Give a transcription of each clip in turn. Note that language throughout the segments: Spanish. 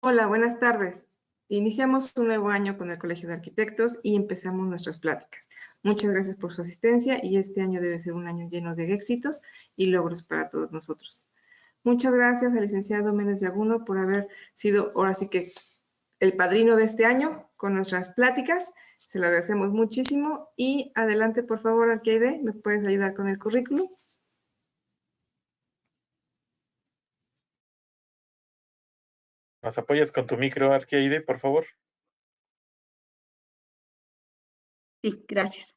Hola, buenas tardes. Iniciamos un nuevo año con el Colegio de Arquitectos y empezamos nuestras pláticas. Muchas gracias por su asistencia y este año debe ser un año lleno de éxitos y logros para todos nosotros. Muchas gracias al licenciado Méndez Yaguno por haber sido ahora sí que el padrino de este año con nuestras pláticas. Se lo agradecemos muchísimo y adelante por favor, Arqueide, ¿me puedes ayudar con el currículum? ¿Nos apoyas con tu micro, Arqueide, por favor? Sí, gracias.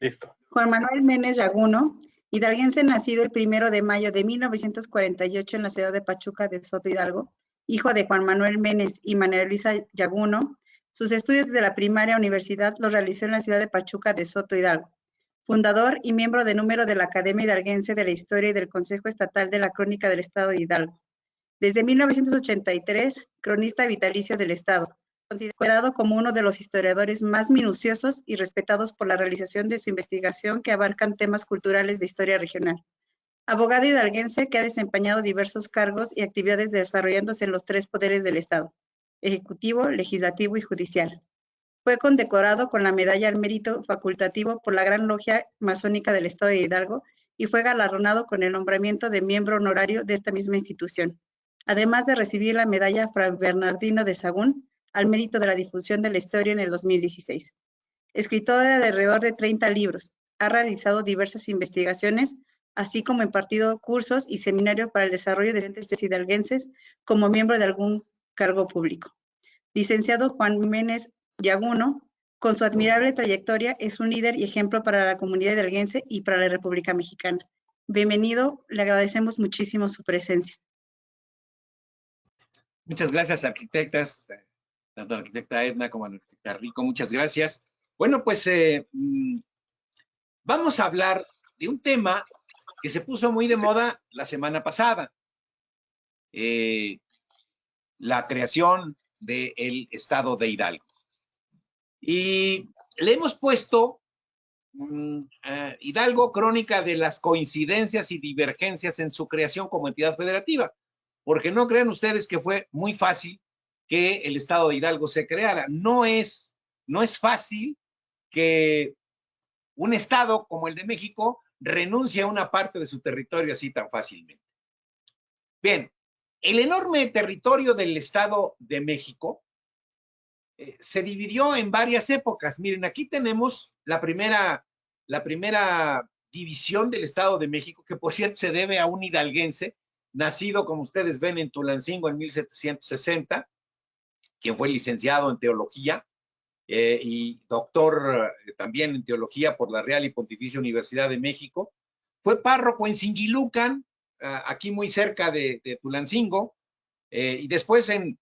Listo. Juan Manuel Méndez Yaguno, hidalguense nacido el 1 de mayo de 1948 en la ciudad de Pachuca de Soto Hidalgo, hijo de Juan Manuel Méndez y María Luisa Yaguno. Sus estudios de la primaria a universidad los realizó en la ciudad de Pachuca de Soto Hidalgo. Fundador y miembro de número de la Academia Hidalguense de la Historia y del Consejo Estatal de la Crónica del Estado de Hidalgo. Desde 1983, cronista vitalicio del Estado, considerado como uno de los historiadores más minuciosos y respetados por la realización de su investigación que abarcan temas culturales de historia regional. Abogado hidalguense que ha desempeñado diversos cargos y actividades desarrollándose en los tres poderes del Estado: Ejecutivo, Legislativo y Judicial. Fue condecorado con la Medalla al Mérito Facultativo por la Gran Logia Masónica del Estado de Hidalgo y fue galardonado con el nombramiento de miembro honorario de esta misma institución, además de recibir la Medalla Fray Bernardino de Sahagún al mérito de la difusión de la historia en el 2016. Escritor de alrededor de 30 libros, ha realizado diversas investigaciones, así como impartido cursos y seminarios para el desarrollo de entes hidalguenses como miembro de algún cargo público. Licenciado Juan Méndez Yaguno, con su admirable trayectoria, es un líder y ejemplo para la comunidad hidalguense y para la República Mexicana. Bienvenido, le agradecemos muchísimo su presencia. Muchas gracias, arquitectas, tanto a la arquitecta Edna como a la arquitecta Rico, muchas gracias. Bueno, pues vamos a hablar de un tema que se puso muy de moda la semana pasada, la creación del Estado de Hidalgo. Y le hemos puesto Hidalgo, crónica de las coincidencias y divergencias en su creación como entidad federativa, porque no crean ustedes que fue muy fácil que el Estado de Hidalgo se creara. No es fácil que un Estado como el de México renuncie a una parte de su territorio así tan fácilmente. Bien, el enorme territorio del Estado de México se dividió en varias épocas. Miren, aquí tenemos la primera división del Estado de México, que por cierto se debe a un hidalguense, nacido, como ustedes ven, en Tulancingo en 1760, quien fue licenciado en teología y doctor también en teología por la Real y Pontificia Universidad de México. Fue párroco en Singilucan, aquí muy cerca de Tulancingo, y después en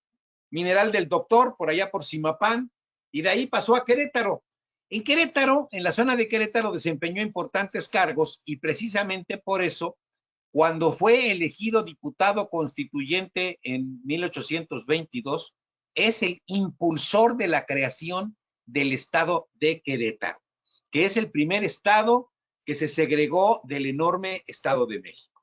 Mineral del Doctor, por allá por Zimapán, y de ahí pasó a Querétaro. En Querétaro, en la zona de Querétaro, desempeñó importantes cargos y precisamente por eso, cuando fue elegido diputado constituyente en 1822, es el impulsor de la creación del Estado de Querétaro, que es el primer estado que se segregó del enorme Estado de México.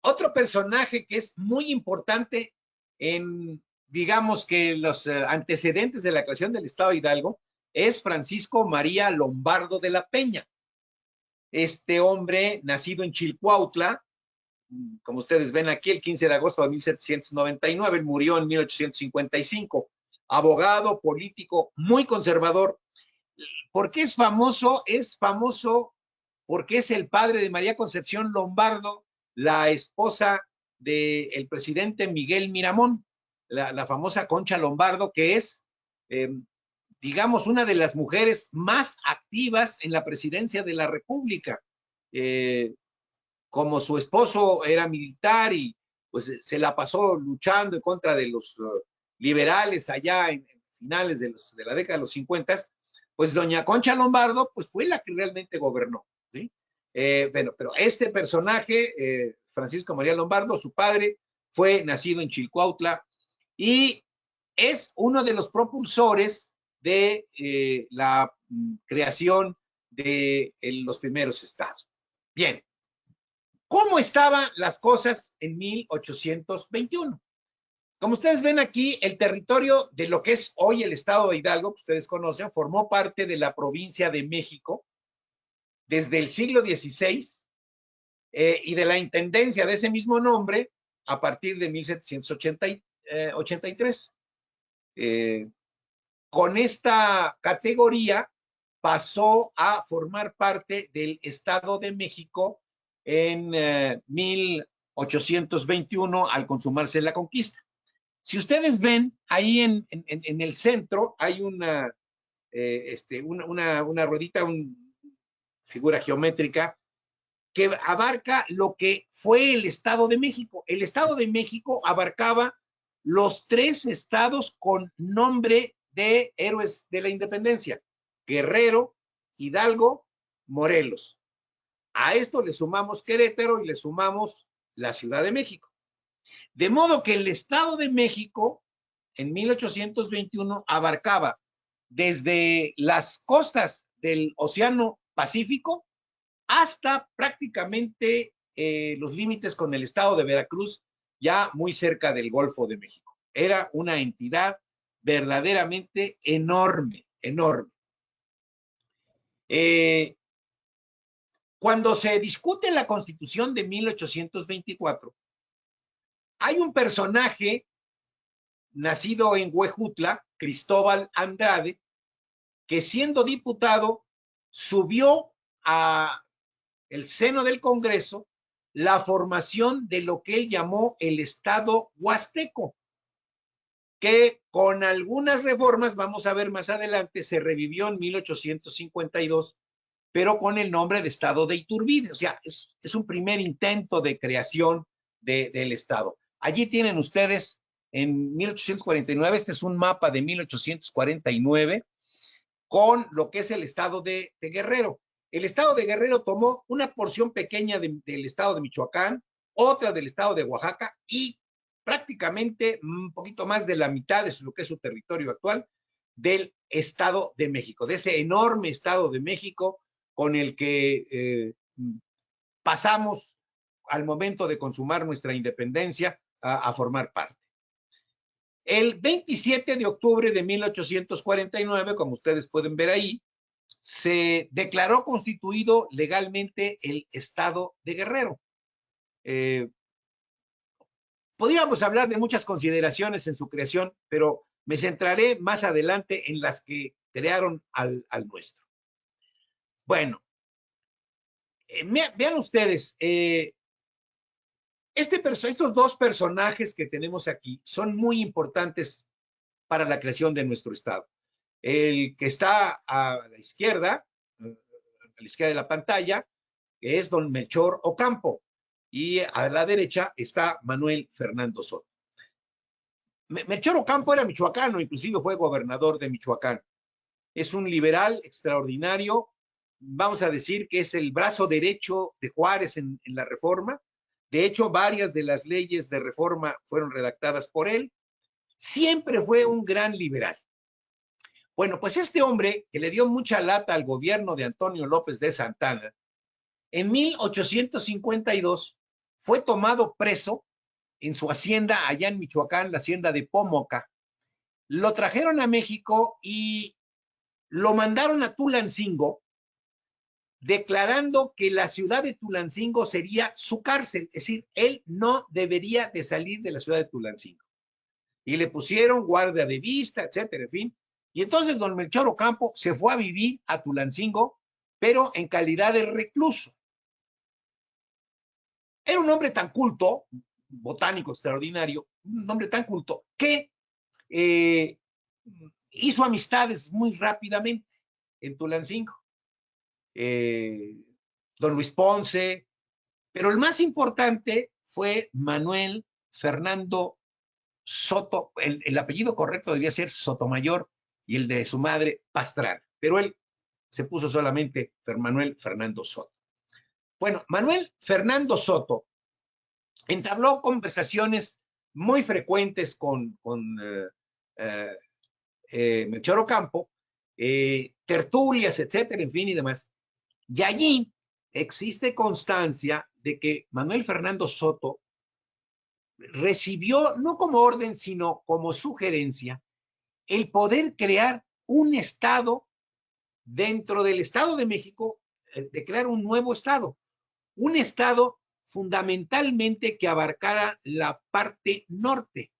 Otro personaje que es muy importante en, digamos que los antecedentes de la creación del Estado de Hidalgo es Francisco María Lombardo de la Peña. Este hombre, nacido en Chilcuautla, como ustedes ven aquí, el 15 de agosto de 1799, murió en 1855. Abogado, político, muy conservador. ¿Por qué es famoso? Es famoso porque es el padre de María Concepción Lombardo, la esposa del presidente Miguel Miramón, la famosa Concha Lombardo, que es, digamos, una de las mujeres más activas en la presidencia de la República. Como su esposo era militar y pues se la pasó luchando en contra de los liberales allá en finales de la década de los 50, pues doña Concha Lombardo pues fue la que realmente gobernó, ¿sí? Bueno, pero este personaje, Francisco María Lombardo, su padre, fue nacido en Chilcuautla y es uno de los propulsores de la creación de los primeros estados. Bien, ¿Cómo estaban las cosas en 1821? Como ustedes ven aquí, el territorio de lo que es hoy el estado de Hidalgo, que ustedes conocen, formó parte de la provincia de México desde el siglo XVI y de la intendencia de ese mismo nombre a partir de 1783. Con esta categoría pasó a formar parte del Estado de México en 1821 al consumarse la conquista. Si ustedes ven, ahí en el centro hay una ruedita, una figura geométrica que abarca lo que fue el Estado de México. El Estado de México abarcaba los 3 estados con nombre de héroes de la independencia: Guerrero, Hidalgo, Morelos. A esto le sumamos Querétaro y le sumamos la Ciudad de México. De modo que el Estado de México en 1821 abarcaba desde las costas del Océano Pacífico hasta prácticamente los límites con el estado de Veracruz, ya muy cerca del Golfo de México. Era una entidad verdaderamente enorme, enorme. Cuando se discute la Constitución de 1824, hay un personaje nacido en Huejutla, Cristóbal Andrade, que siendo diputado subió a el seno del Congreso la formación de lo que él llamó el Estado Huasteco, que con algunas reformas, vamos a ver más adelante, se revivió en 1852, pero con el nombre de Estado de Iturbide. O sea, es un primer intento de creación del Estado. Allí tienen ustedes en 1849, este es un mapa de 1849, con lo que es el Estado de Guerrero. El Estado de Guerrero tomó una porción pequeña del Estado de Michoacán, otra del Estado de Oaxaca y prácticamente un poquito más de la mitad de lo que es su territorio actual del Estado de México, de ese enorme Estado de México con el que pasamos al momento de consumar nuestra independencia a formar parte. El 27 de octubre de 1849, como ustedes pueden ver ahí, se declaró constituido legalmente el Estado de Guerrero. Podríamos hablar de muchas consideraciones en su creación, pero me centraré más adelante en las que crearon al nuestro. Bueno, vean ustedes, estos 2 personajes que tenemos aquí son muy importantes para la creación de nuestro Estado. El que está a la izquierda de la pantalla, es don Melchor Ocampo, y a la derecha está Manuel Fernando Soto. Melchor Ocampo era michoacano, inclusive fue gobernador de Michoacán. Es un liberal extraordinario, vamos a decir que es el brazo derecho de Juárez en la Reforma. De hecho, varias de las leyes de reforma fueron redactadas por él. Siempre fue un gran liberal. Bueno, pues este hombre que le dio mucha lata al gobierno de Antonio López de Santana, en 1852 fue tomado preso en su hacienda allá en Michoacán, la hacienda de Pómoca. Lo trajeron a México y lo mandaron a Tulancingo, declarando que la ciudad de Tulancingo sería su cárcel, es decir, él no debería de salir de la ciudad de Tulancingo. Y le pusieron guardia de vista, etcétera, en fin. Y entonces don Melchor Ocampo se fue a vivir a Tulancingo, pero en calidad de recluso. Era un hombre tan culto, botánico extraordinario, un hombre tan culto, que hizo amistades muy rápidamente en Tulancingo. Don Luis Ponce, pero el más importante fue Manuel Fernando Soto. El apellido correcto debía ser Sotomayor y el de su madre Pastrana, pero él se puso solamente Manuel Fernando Soto. Bueno, Manuel Fernando Soto entabló conversaciones muy frecuentes con Melchor Ocampo, tertulias, etcétera, en fin y demás. Y allí existe constancia de que Manuel Fernando Soto recibió, no como orden, sino como sugerencia, el poder crear un estado dentro del Estado de México, de crear un nuevo estado, un estado fundamentalmente que abarcara la parte norte,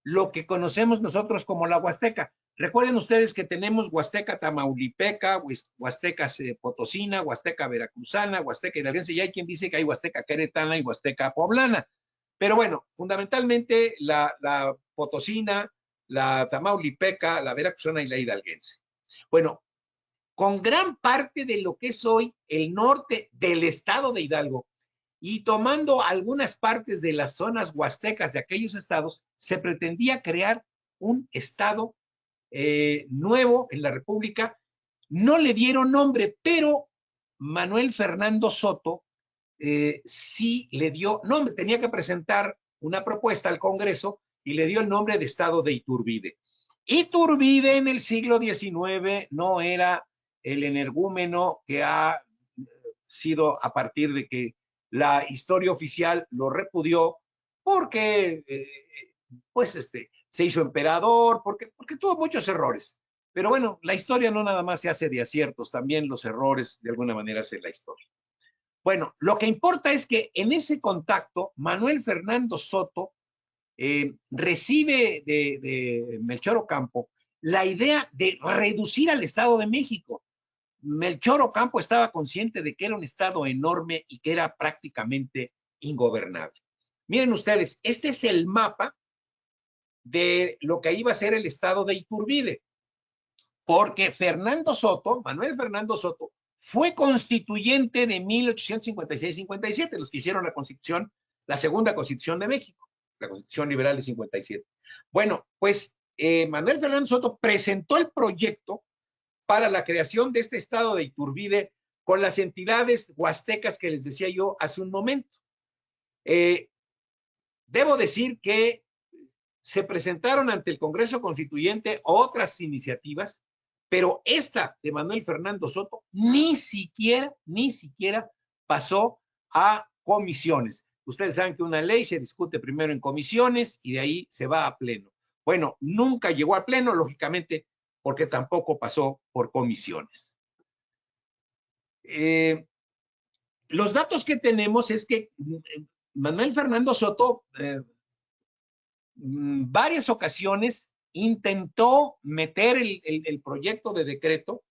lo que conocemos nosotros como la Huasteca. Recuerden ustedes que tenemos Huasteca Tamaulipeca, Huasteca Potosina, Huasteca Veracruzana, Huasteca Hidalguense, y hay quien dice que hay Huasteca Queretana y Huasteca Poblana. Pero bueno, fundamentalmente la Potosina, la Tamaulipeca, la Veracruzana y la Hidalguense. Bueno, con gran parte de lo que es hoy el norte del estado de Hidalgo y tomando algunas partes de las zonas huastecas de aquellos estados, se pretendía crear un estado nuevo en la República. No le dieron nombre, pero Manuel Fernando Soto sí le dio nombre. Tenía que presentar una propuesta al Congreso y le dio el nombre de Estado de Iturbide. Iturbide en el siglo XIX no era el energúmeno que ha sido a partir de que la historia oficial lo repudió porque se hizo emperador, porque tuvo muchos errores. Pero bueno, la historia no nada más se hace de aciertos, también los errores de alguna manera hacen la historia. Bueno, lo que importa es que en ese contacto, Manuel Fernando Soto recibe de Melchor Ocampo la idea de reducir al Estado de México. Melchor Ocampo estaba consciente de que era un estado enorme y que era prácticamente ingobernable. Miren ustedes, este es el mapa de lo que iba a ser el estado de Iturbide, porque Manuel Fernando Soto, fue constituyente de 1856-57, los que hicieron la constitución, la segunda constitución de México, la constitución liberal de 57. Bueno, pues Manuel Fernando Soto presentó el proyecto para la creación de este estado de Iturbide con las entidades huastecas que les decía yo hace un momento. Debo decir que se presentaron ante el Congreso Constituyente otras iniciativas, pero esta de Manuel Fernando Soto ni siquiera pasó a comisiones. Ustedes saben que una ley se discute primero en comisiones y de ahí se va a pleno. Bueno, nunca llegó a pleno, lógicamente, porque tampoco pasó por comisiones. Los datos que tenemos es que Manuel Fernando Soto varias ocasiones intentó meter el proyecto de decreto,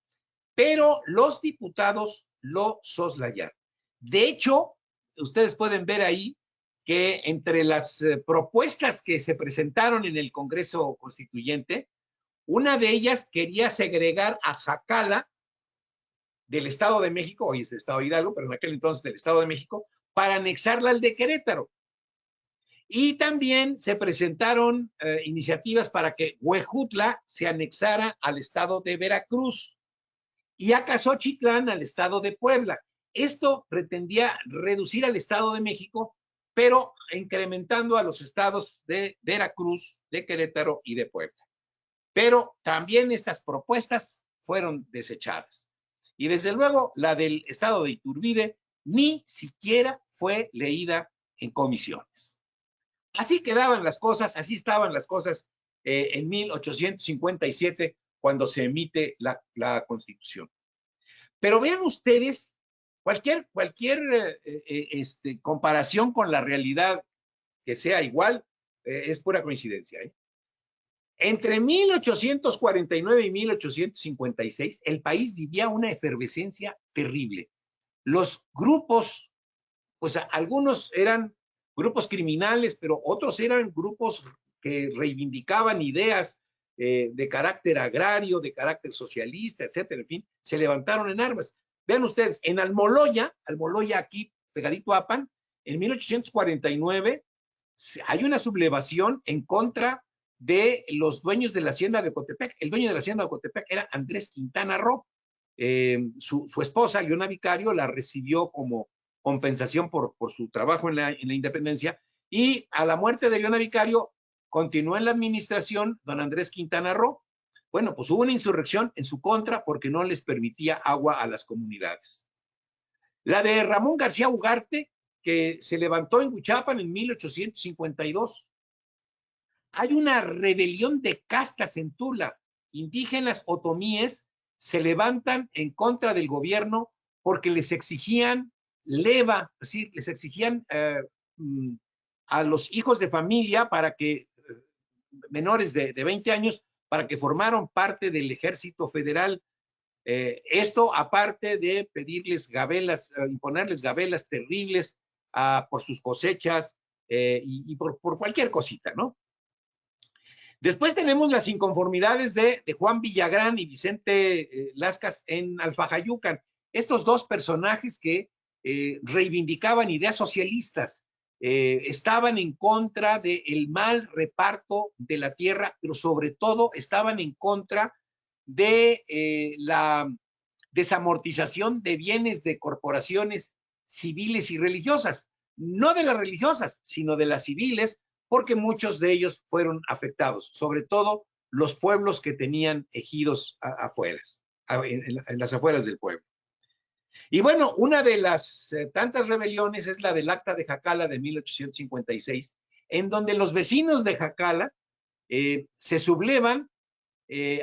pero los diputados lo soslayaron. De hecho, ustedes pueden ver ahí que entre las propuestas que se presentaron en el Congreso Constituyente, una de ellas quería segregar a Jacala del Estado de México, hoy es el Estado de Hidalgo, pero en aquel entonces del Estado de México, para anexarla al de Querétaro. Y también se presentaron iniciativas para que Huejutla se anexara al estado de Veracruz y Acaxochitlán al estado de Puebla. Esto pretendía reducir al Estado de México, pero incrementando a los estados de Veracruz, de Querétaro y de Puebla. Pero también estas propuestas fueron desechadas. Y desde luego la del estado de Iturbide ni siquiera fue leída en comisiones. Así quedaban las cosas, así estaban las cosas en 1857 cuando se emite la Constitución. Pero vean ustedes, cualquier comparación con la realidad que sea igual es pura coincidencia. Entre 1849 y 1856, el país vivía una efervescencia terrible. Los grupos, pues algunos eran grupos criminales, pero otros eran grupos que reivindicaban ideas de carácter agrario, de carácter socialista, etcétera, en fin, se levantaron en armas. Vean ustedes, en Almoloya aquí pegadito a Apan, en 1849 hay una sublevación en contra de los dueños de la hacienda de Ocotepec. El dueño de la hacienda de Ocotepec era Andrés Quintana Roo. Su esposa, Leona Vicario, la recibió como compensación por su trabajo en la independencia, y a la muerte de Leona Vicario continuó en la administración don Andrés Quintana Roo. Bueno, pues hubo una insurrección en su contra porque no les permitía agua a las comunidades. La de Ramón García Ugarte que se levantó en Huichapan en 1852. Hay una rebelión de castas en Tula. Indígenas otomíes se levantan en contra del gobierno porque les exigían leva, es decir, les exigían a los hijos de familia para que, menores de 20 años, para que formaran parte del ejército federal. Esto aparte de pedirles gabelas, imponerles gabelas terribles por sus cosechas y por cualquier cosita, ¿no? Después tenemos las inconformidades de Juan Villagrán y Vicente Lascas en Alfajayucan. Estos dos personajes que reivindicaban ideas socialistas, estaban en contra del mal reparto de la tierra, pero sobre todo estaban en contra de la desamortización de bienes de corporaciones civiles y religiosas. No de las religiosas, sino de las civiles, porque muchos de ellos fueron afectados, sobre todo los pueblos que tenían ejidos en las afueras del pueblo. Y bueno, una de las tantas rebeliones es la del Acta de Jacala de 1856, en donde los vecinos de Jacala se sublevan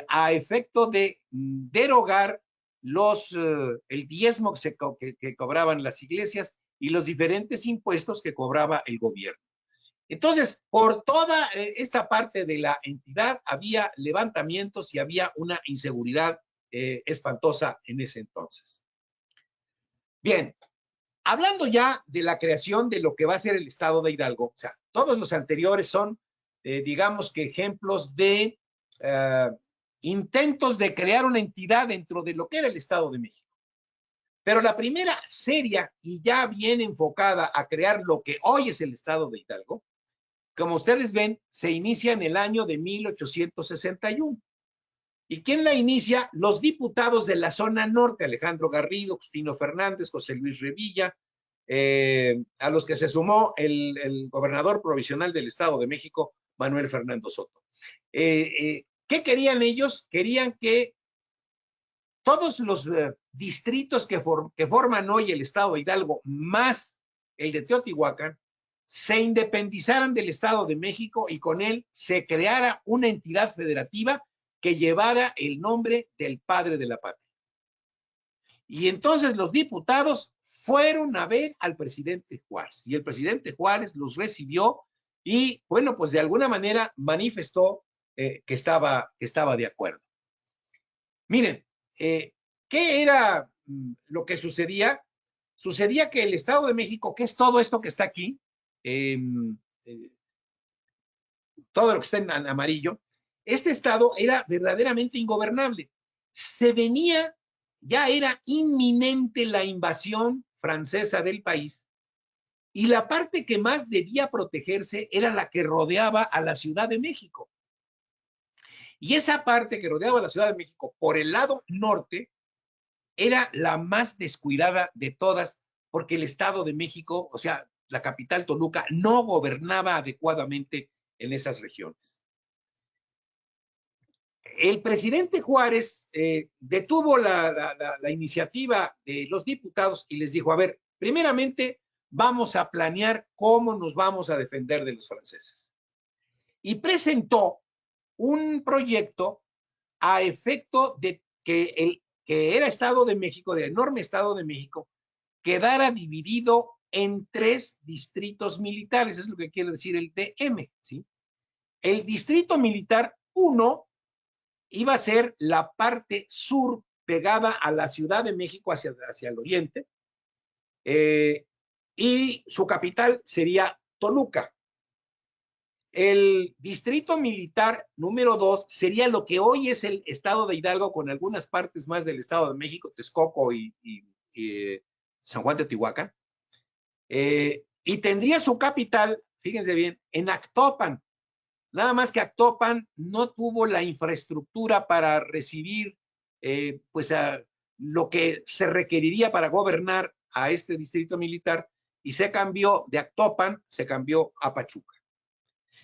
a efecto de derogar el diezmo que cobraban las iglesias y los diferentes impuestos que cobraba el gobierno. Entonces, por toda esta parte de la entidad había levantamientos y había una inseguridad espantosa en ese entonces. Bien, hablando ya de la creación de lo que va a ser el Estado de Hidalgo, o sea, todos los anteriores son, digamos que ejemplos de intentos de crear una entidad dentro de lo que era el Estado de México. Pero la primera seria y ya bien enfocada a crear lo que hoy es el Estado de Hidalgo, como ustedes ven, se inicia en el año de 1861. ¿Y quién la inicia? Los diputados de la zona norte, Alejandro Garrido, Justino Fernández, José Luis Revilla, a los que se sumó el gobernador provisional del Estado de México, Manuel Fernando Soto. ¿Qué querían ellos? Querían que todos los distritos que forman hoy el Estado de Hidalgo, más el de Teotihuacán, se independizaran del Estado de México y con él se creara una entidad federativa que llevara el nombre del padre de la patria. Y entonces los diputados fueron a ver al presidente Juárez y el presidente Juárez los recibió y, bueno, pues de alguna manera manifestó que estaba de acuerdo. Miren, ¿qué era lo que sucedía? Sucedía que el Estado de México, que es todo esto que está aquí, todo lo que está en amarillo, este estado era verdaderamente ingobernable. Ya era inminente la invasión francesa del país y la parte que más debía protegerse era la que rodeaba a la Ciudad de México. Y esa parte que rodeaba a la Ciudad de México por el lado norte era la más descuidada de todas porque el Estado de México, o sea, la capital Toluca, no gobernaba adecuadamente en esas regiones. El presidente Juárez detuvo la iniciativa de los diputados y les dijo, a ver, primeramente vamos a planear cómo nos vamos a defender de los franceses. Y presentó un proyecto a efecto de que que era Estado de México, de enorme Estado de México, quedara dividido en 3 distritos militares, es lo que quiere decir el DM, ¿sí? El distrito militar 1 iba a ser la parte sur pegada a la Ciudad de México hacia el oriente, y su capital sería Toluca. El distrito militar número 2 sería lo que hoy es el Estado de Hidalgo con algunas partes más del Estado de México, Texcoco y San Juan de Teotihuacán, y tendría su capital, fíjense bien, en Actopan. Nada más que Actopan no tuvo la infraestructura para recibir pues lo que se requeriría para gobernar a este distrito militar y se cambió de Actopan, se cambió a Pachuca.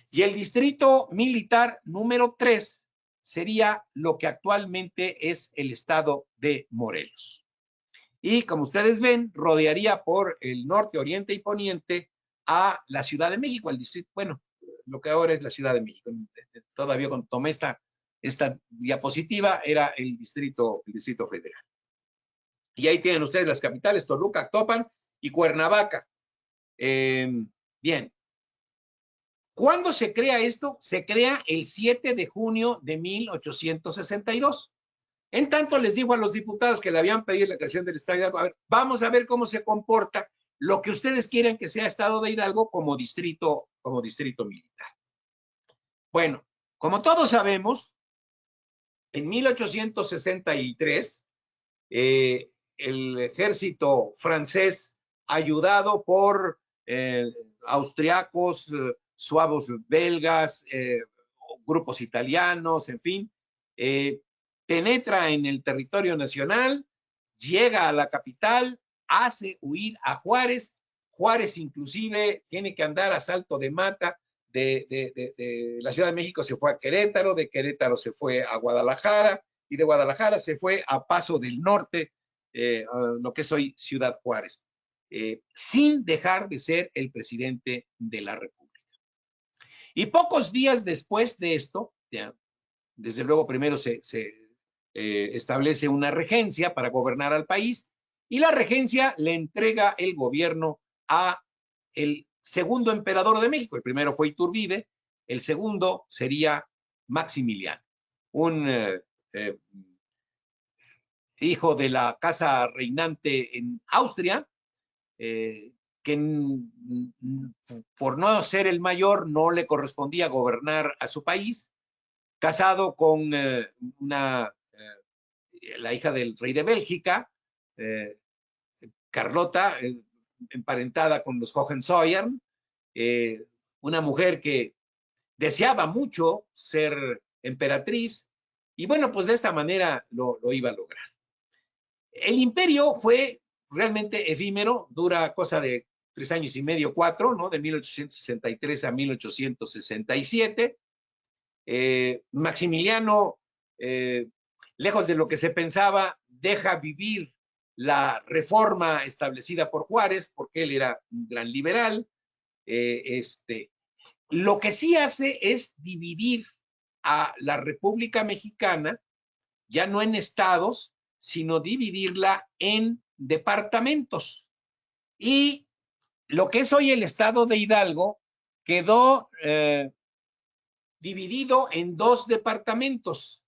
Y el distrito militar número 3 sería lo que actualmente es el estado de Morelos. y como ustedes ven, rodearía por el norte, oriente y poniente a la Ciudad de México, el distrito, bueno, lo que ahora es la Ciudad de México. Todavía cuando tomé esta diapositiva era el Distrito Federal. Y ahí tienen ustedes las capitales, Toluca, Actopan y Cuernavaca. Bien. ¿Cuándo se crea esto? Se crea el 7 de junio de 1862. En tanto, les digo a los diputados que le habían pedido la creación del Estado de Hidalgo, a ver, vamos a ver cómo se comporta lo que ustedes quieren que sea Estado de Hidalgo como distrito militar. Bueno, como todos sabemos, en 1863, el ejército francés, ayudado por austriacos, suavos belgas, grupos italianos, en fin, penetra en el territorio nacional, llega a la capital, hace huir a Juárez. Juárez inclusive tiene que andar a salto de mata. De la Ciudad de México se fue a Querétaro, de Querétaro se fue a Guadalajara y de Guadalajara se fue a Paso del Norte, lo que es hoy Ciudad Juárez, sin dejar de ser el presidente de la República. Y pocos días después de esto, ya, desde luego primero se establece una regencia para gobernar al país y la regencia le entrega el gobierno a el segundo emperador de México. El primero fue Iturbide, el segundo sería Maximiliano, un hijo de la casa reinante en Austria, que por no ser el mayor no le correspondía gobernar a su país, casado con la hija del rey de Bélgica, Carlota, emparentada con los Hohenzollern, una mujer que deseaba mucho ser emperatriz, y bueno, pues de esta manera lo iba a lograr. El imperio fue realmente efímero, dura cosa de 3 años y medio, 4, ¿no? De 1863 a 1867. Maximiliano, lejos de lo que se pensaba, deja vivir la reforma establecida por Juárez, porque él era un gran liberal. Lo que sí hace es dividir a la República Mexicana, ya no en estados, sino dividirla en departamentos. Y lo que es hoy el estado de Hidalgo quedó dividido en 2 departamentos.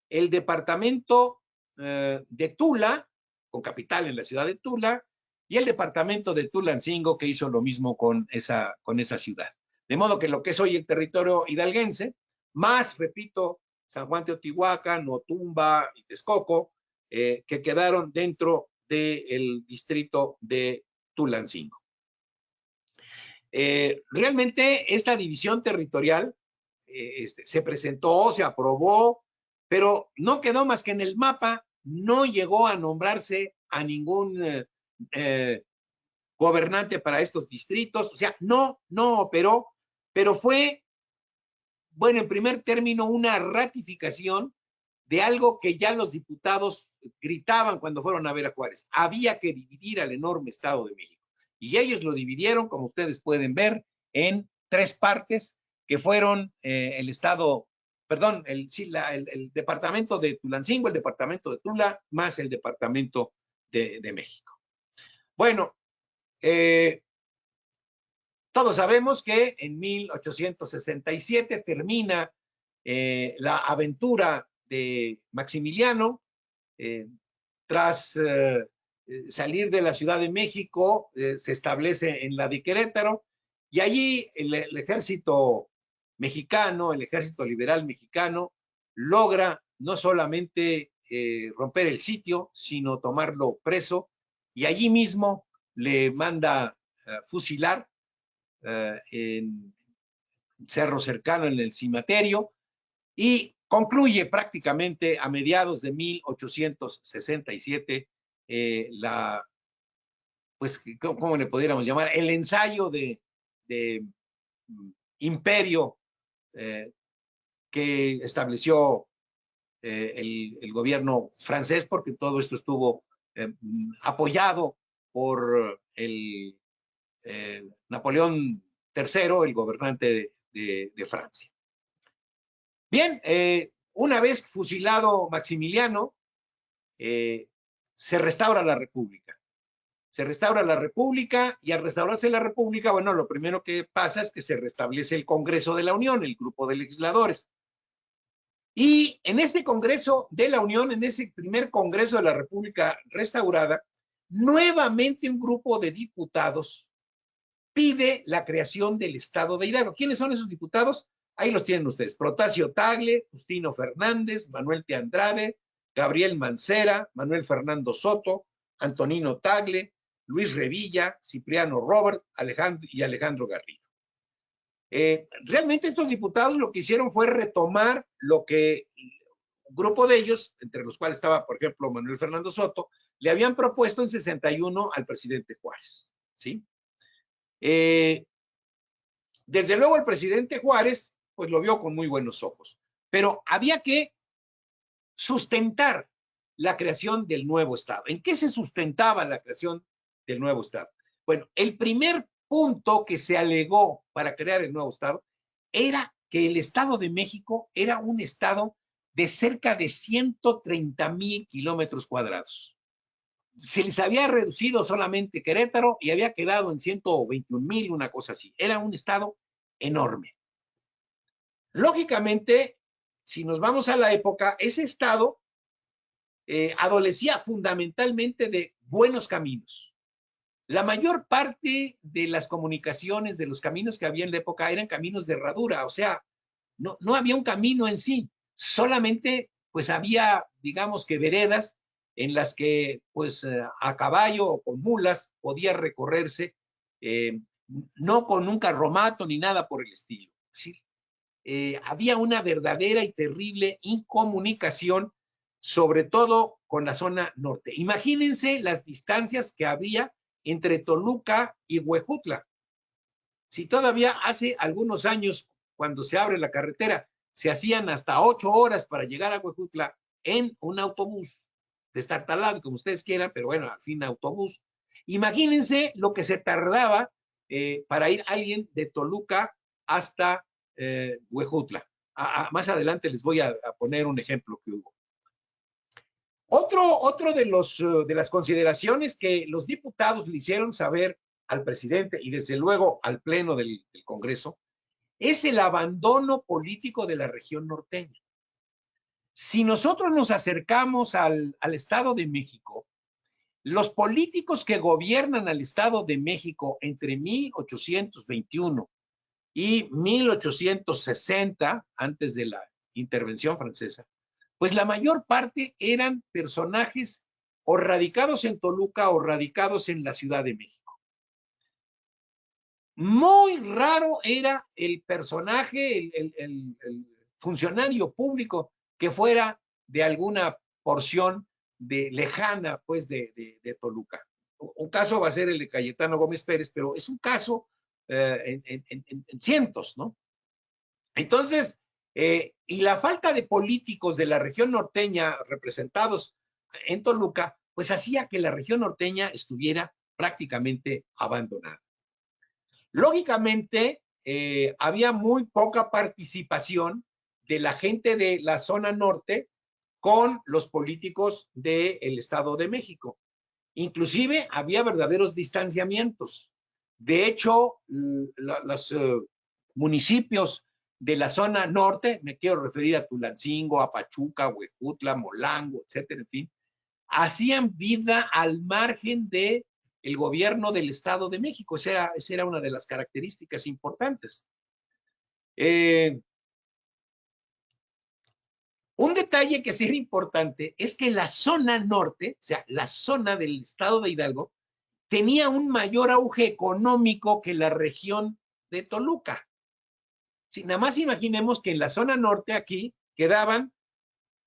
El departamento de Tula, con capital en la ciudad de Tula, y el departamento de Tulancingo, que hizo lo mismo con esa ciudad. De modo que lo que es hoy el territorio hidalguense, más, repito, San Juan Teotihuacán, Otumba y Texcoco, que quedaron dentro del distrito de Tulancingo. Realmente esta división territorial se presentó, se aprobó, pero no quedó más que en el mapa, no llegó a nombrarse a ningún gobernante para estos distritos, o sea, no operó, pero fue, bueno, en primer término, una ratificación de algo que ya los diputados gritaban cuando fueron a ver a Juárez. Había que dividir al enorme Estado de México. Y ellos lo dividieron, como ustedes pueden ver, en 3 partes, que fueron el estado, perdón, el departamento de Tulancingo, el departamento de Tula, más el departamento de México. Bueno, todos sabemos que en 1867 termina la aventura de Maximiliano, tras salir de la Ciudad de México, se establece en la de Querétaro, y allí el ejército mexicano, el ejército liberal mexicano, logra no solamente romper el sitio, sino tomarlo preso, y allí mismo le manda fusilar en cerro cercano, en el Cimaterio, y concluye prácticamente a mediados de 1867 pues, ¿cómo le pudiéramos llamar? El ensayo de imperio que estableció el gobierno francés, porque todo esto estuvo apoyado por el Napoleón III, el gobernante de Francia. Bien, una vez fusilado Maximiliano, se restaura la República. Se restaura la República y al restaurarse la República, bueno, lo primero que pasa es que se restablece el Congreso de la Unión, el grupo de legisladores. Y en este Congreso de la Unión, en ese primer Congreso de la República restaurada, nuevamente un grupo de diputados pide la creación del Estado de Hidalgo. ¿Quiénes son esos diputados? Ahí los tienen ustedes. Protasio Tagle, Justino Fernández, Manuel T. Andrade, Gabriel Mancera, Manuel Fernando Soto, Antonino Tagle, Luis Revilla, Cipriano Robert y Alejandro Garrido. Realmente estos diputados lo que hicieron fue retomar lo que un grupo de ellos, entre los cuales estaba, por ejemplo, Manuel Fernando Soto, le habían propuesto en 61 al presidente Juárez, ¿sí? Desde luego el presidente Juárez, pues lo vio con muy buenos ojos, pero había que sustentar la creación del nuevo Estado. ¿En qué se sustentaba la creación del nuevo Estado? Bueno, el primer punto que se alegó para crear el nuevo Estado era que el Estado de México era un Estado de cerca de 130,000 kilómetros cuadrados. Se les había reducido solamente Querétaro y había quedado en 121,000, una cosa así. Era un Estado enorme. Lógicamente, si nos vamos a la época, ese Estado adolecía fundamentalmente de buenos caminos. La mayor parte de las comunicaciones, de los caminos que había en la época, eran caminos de herradura, o sea, no había un camino en sí, solamente pues había, digamos que veredas en las que pues a caballo o con mulas podía recorrerse, no con un carromato ni nada por el estilo. ¿Sí? Había una verdadera y terrible incomunicación, sobre todo con la zona norte. Imagínense las distancias que había entre Toluca y Huejutla. Si todavía hace algunos años, cuando se abre la carretera, se hacían hasta 8 horas para llegar a Huejutla en un autobús, destartalado, como ustedes quieran, pero bueno, al fin autobús. Imagínense lo que se tardaba para ir alguien de Toluca hasta Huejutla. Más adelante les voy a poner un ejemplo que hubo. Otro de las consideraciones que los diputados le hicieron saber al presidente y desde luego al pleno del Congreso es el abandono político de la región norteña. Si nosotros nos acercamos al Estado de México, los políticos que gobiernan al Estado de México entre 1821 y 1860, antes de la intervención francesa, pues la mayor parte eran personajes o radicados en Toluca o radicados en la Ciudad de México. Muy raro era el personaje, el funcionario público que fuera de alguna porción lejana, pues, de Toluca. Un caso va a ser el de Cayetano Gómez Pérez, pero es un caso en cientos, ¿no? Entonces, y la falta de políticos de la región norteña representados en Toluca, pues hacía que la región norteña estuviera prácticamente abandonada. Lógicamente, había muy poca participación de la gente de la zona norte con los políticos del Estado de México. Inclusive había verdaderos distanciamientos. De hecho, los municipios de la zona norte, me quiero referir a Tulancingo, a Pachuca, Huejutla, Molango, etcétera, en fin, hacían vida al margen del gobierno del Estado de México. Esa era una de las características importantes. Un detalle que sí era importante es que la zona norte, o sea, la zona del Estado de Hidalgo, tenía un mayor auge económico que la región de Toluca. Si nada más imaginemos que en la zona norte aquí quedaban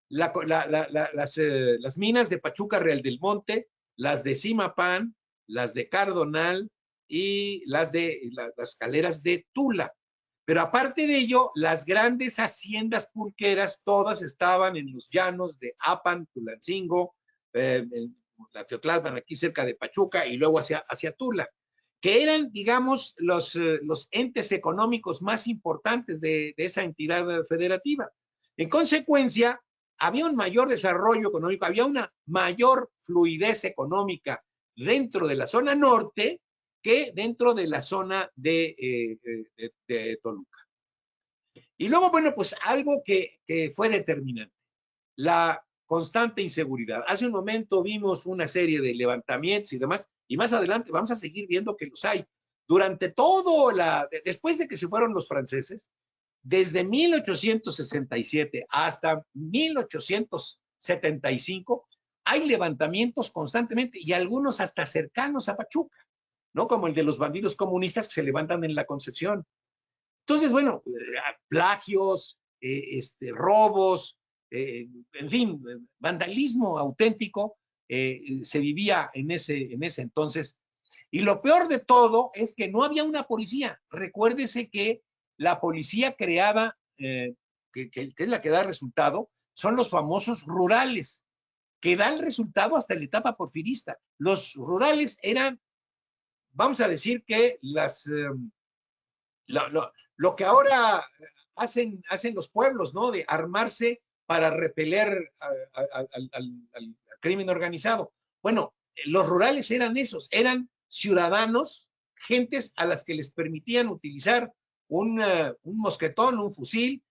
las minas de Pachuca Real del Monte, las de Zimapán, las de Cardonal y las caleras de Tula. Pero aparte de ello, las grandes haciendas pulqueras todas estaban en los llanos de Apan, Tulancingo, la Teotlalpan, aquí cerca de Pachuca, y luego hacia Tula, que eran, digamos, los entes económicos más importantes de esa entidad federativa. En consecuencia, había un mayor desarrollo económico, había una mayor fluidez económica dentro de la zona norte que dentro de la zona de Toluca. Y luego, bueno, pues algo que fue determinante, la constante inseguridad. Hace un momento vimos una serie de levantamientos y demás, y más adelante vamos a seguir viendo que los hay. Durante todo después de que se fueron los franceses, desde 1867 hasta 1875, hay levantamientos constantemente y algunos hasta cercanos a Pachuca, ¿no? Como el de los bandidos comunistas que se levantan en la Concepción. Entonces, bueno, plagios, robos, en fin, vandalismo auténtico se vivía en ese entonces. Y lo peor de todo es que no había una policía. Recuérdese que la policía creada, que es la que da resultado, son los famosos rurales, que dan resultado hasta la etapa porfirista. Los rurales eran, vamos a decir que lo que ahora hacen los pueblos, ¿no? De armarse para repeler al crimen organizado. Bueno, los rurales eran esos, eran ciudadanos, gentes a las que les permitían utilizar un mosquetón, un fusil,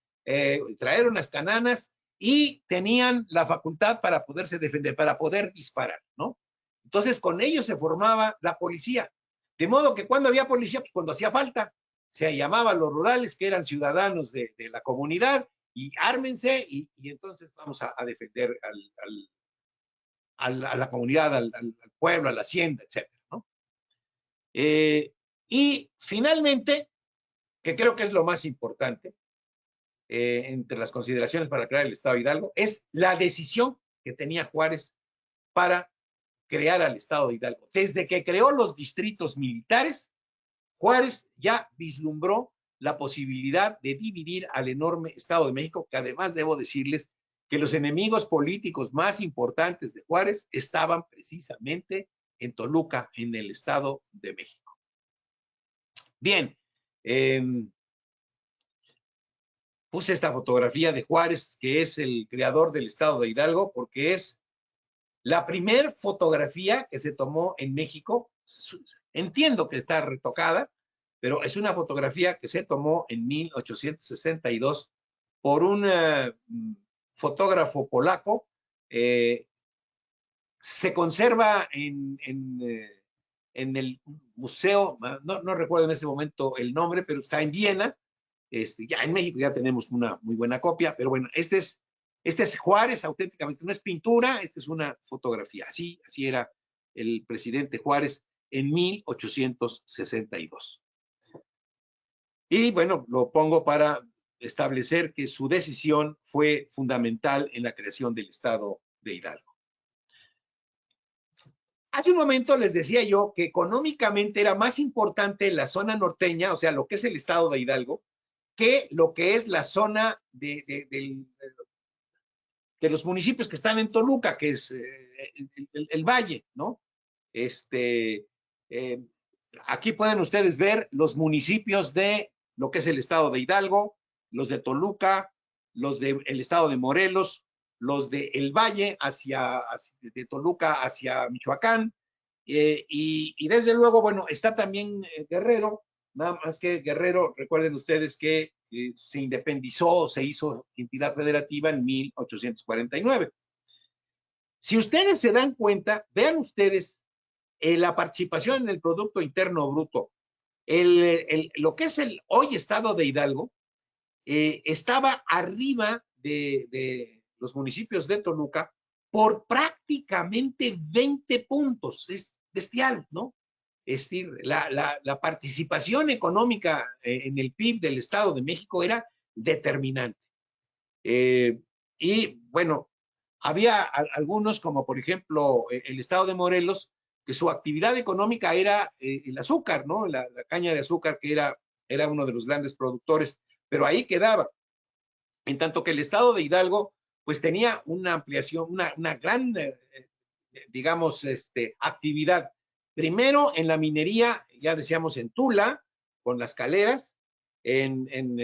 traer unas cananas y tenían la facultad para poderse defender, para poder disparar, ¿no? Entonces con ellos se formaba la policía. De modo que cuando había policía, pues cuando hacía falta, se llamaba a los rurales que eran ciudadanos de la comunidad y ármense y entonces vamos a defender a la comunidad, al pueblo, a la hacienda, etcétera, ¿no? Y finalmente, que creo que es lo más importante entre las consideraciones para crear el Estado de Hidalgo, es la decisión que tenía Juárez para crear al Estado de Hidalgo. Desde que creó los distritos militares, Juárez ya vislumbró la posibilidad de dividir al enorme Estado de México, que además debo decirles que los enemigos políticos más importantes de Juárez estaban precisamente en Toluca, en el Estado de México. Bien, puse esta fotografía de Juárez, que es el creador del Estado de Hidalgo, porque es la primera fotografía que se tomó en México. Entiendo que está retocada, pero es una fotografía que se tomó en 1862 por un fotógrafo polaco. Se conserva en el museo, no recuerdo en este momento el nombre, pero está en Viena. Ya en México ya tenemos una muy buena copia, pero bueno, este es Juárez auténticamente, no es pintura, esta es una fotografía. Así era el presidente Juárez en 1862. Y bueno, lo pongo para establecer que su decisión fue fundamental en la creación del Estado de Hidalgo. Hace un momento les decía yo que económicamente era más importante la zona norteña, o sea, lo que es el Estado de Hidalgo, que lo que es la zona de los municipios que están en Toluca, que es el valle, ¿no? Aquí pueden ustedes ver los municipios de lo que es el Estado de Hidalgo, los de Toluca, los del Estado de Morelos, los del Valle de Toluca hacia Michoacán, y desde luego, bueno, está también Guerrero, nada más que Guerrero, recuerden ustedes que se independizó, se hizo entidad federativa en 1849. Si ustedes se dan cuenta, vean ustedes la participación en el Producto Interno Bruto, lo que es el hoy Estado de Hidalgo, estaba arriba de los municipios de Toluca por prácticamente 20 puntos. Es bestial, ¿no? Es decir, la participación económica en el PIB del Estado de México era determinante. Y bueno, había algunos, como por ejemplo el Estado de Morelos, que su actividad económica era el azúcar, ¿no? La caña de azúcar, que era uno de los grandes productores, pero ahí quedaba. En tanto que el Estado de Hidalgo, pues tenía una ampliación, una gran digamos, actividad. Primero en la minería, ya decíamos en Tula, con las caleras, en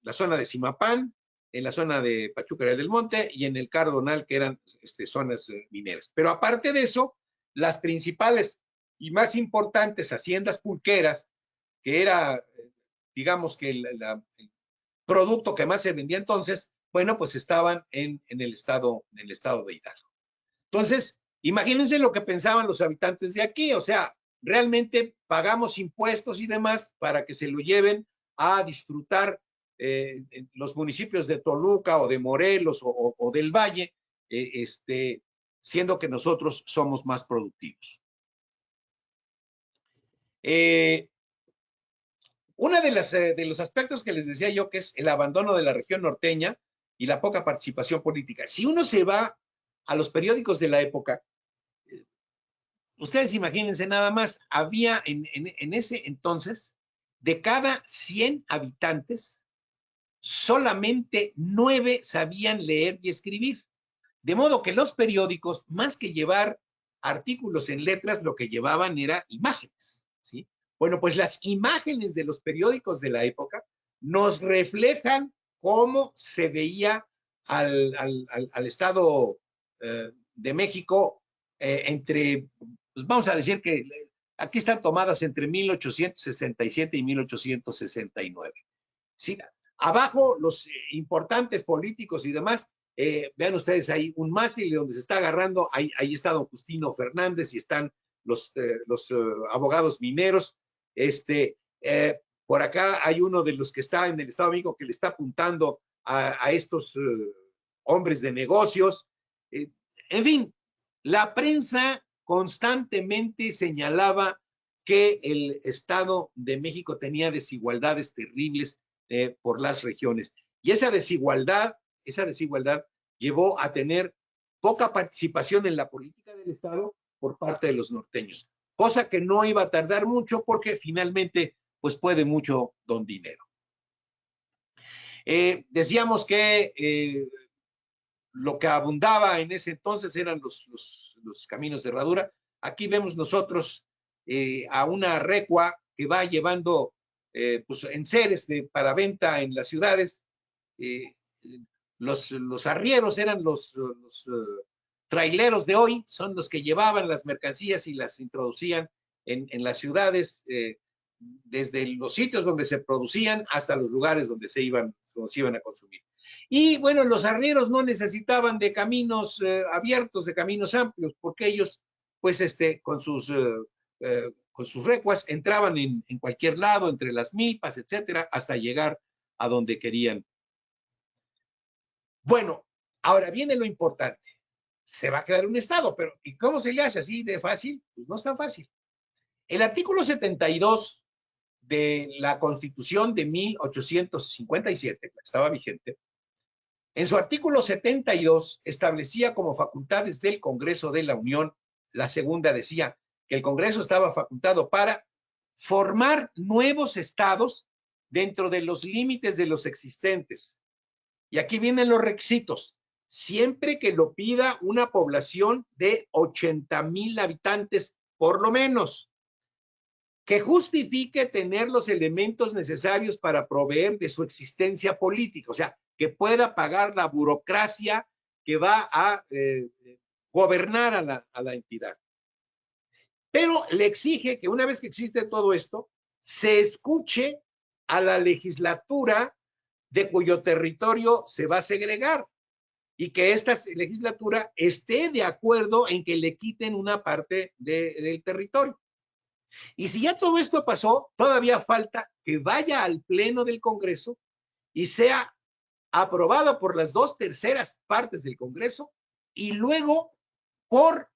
la zona de Zimapán, en la zona de Pachuca del Monte y en el Cardonal, que eran zonas mineras. Pero aparte de eso, las principales y más importantes haciendas pulqueras, que era, digamos que el producto que más se vendía entonces, bueno, pues estaban en el estado de Hidalgo. Entonces, imagínense lo que pensaban los habitantes de aquí, o sea, realmente pagamos impuestos y demás para que se lo lleven a disfrutar los municipios de Toluca o de Morelos o del Valle, siendo que nosotros somos más productivos. Uno de los aspectos que les decía yo, que es el abandono de la región norteña y la poca participación política. Si uno se va a los periódicos de la época, ustedes imagínense nada más, había en ese entonces, de cada 100 habitantes, solamente 9 sabían leer y escribir. De modo que los periódicos, más que llevar artículos en letras, lo que llevaban era imágenes, ¿sí? Bueno, pues las imágenes de los periódicos de la época nos reflejan cómo se veía al Estado de México entre, pues vamos a decir que aquí están tomadas entre 1867 y 1869. ¿Sí? Abajo, los importantes políticos y demás, vean ustedes ahí un mástil donde se está agarrando, ahí está don Justino Fernández y están los abogados mineros. Por acá hay uno de los que está en el Estado de México que le está apuntando a estos hombres de negocios. En fin, la prensa constantemente señalaba que el Estado de México tenía desigualdades terribles por las regiones. Y esa desigualdad llevó a tener poca participación en la política del Estado por parte de los norteños, cosa que no iba a tardar mucho porque finalmente pues puede mucho don dinero. Decíamos que lo que abundaba en ese entonces eran los caminos de herradura. Aquí vemos nosotros a una recua que va llevando pues enseres para venta en las ciudades. Los arrieros eran los traileros de hoy, son los que llevaban las mercancías y las introducían en las ciudades, desde los sitios donde se producían hasta los lugares donde se iban a consumir. Y bueno, los arrieros no necesitaban de caminos abiertos, de caminos amplios, porque ellos, pues con sus recuas entraban en cualquier lado, entre las milpas, etcétera, hasta llegar a donde querían. Bueno, ahora viene lo importante. Se va a crear un estado, pero ¿y cómo se le hace así de fácil? Pues no es tan fácil. El artículo 72 de la Constitución de 1857, que estaba vigente, en su artículo 72 establecía como facultades del Congreso de la Unión, la segunda decía que el Congreso estaba facultado para formar nuevos estados dentro de los límites de los existentes. Y aquí vienen los requisitos. Siempre que lo pida una población de 80,000 habitantes, por lo menos, que justifique tener los elementos necesarios para proveer de su existencia política, o sea, que pueda pagar la burocracia que va a gobernar a la entidad. Pero le exige que una vez que existe todo esto, se escuche a la legislatura de cuyo territorio se va a segregar y que esta legislatura esté de acuerdo en que le quiten una parte del territorio. Y si ya todo esto pasó, todavía falta que vaya al Pleno del Congreso y sea aprobado por las 2/3 partes del Congreso y luego por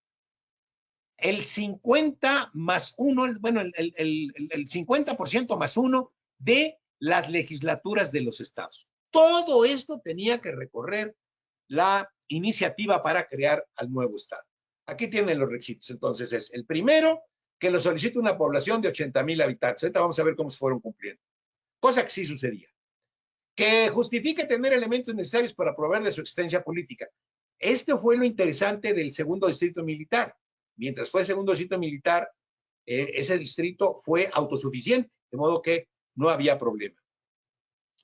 el 50 más 1, bueno, el 50% más 1 de las legislaturas de los estados. Todo esto tenía que recorrer la iniciativa para crear al nuevo estado. Aquí tienen los requisitos. Entonces es el primero, que lo solicite una población de 80,000 habitantes. Ahorita vamos a ver cómo se fueron cumpliendo. Cosa que sí sucedía. Que justifique tener elementos necesarios para proveer de su existencia política. Este fue lo interesante del segundo distrito militar. Mientras fue el segundo distrito militar, ese distrito fue autosuficiente, de modo que no había problema.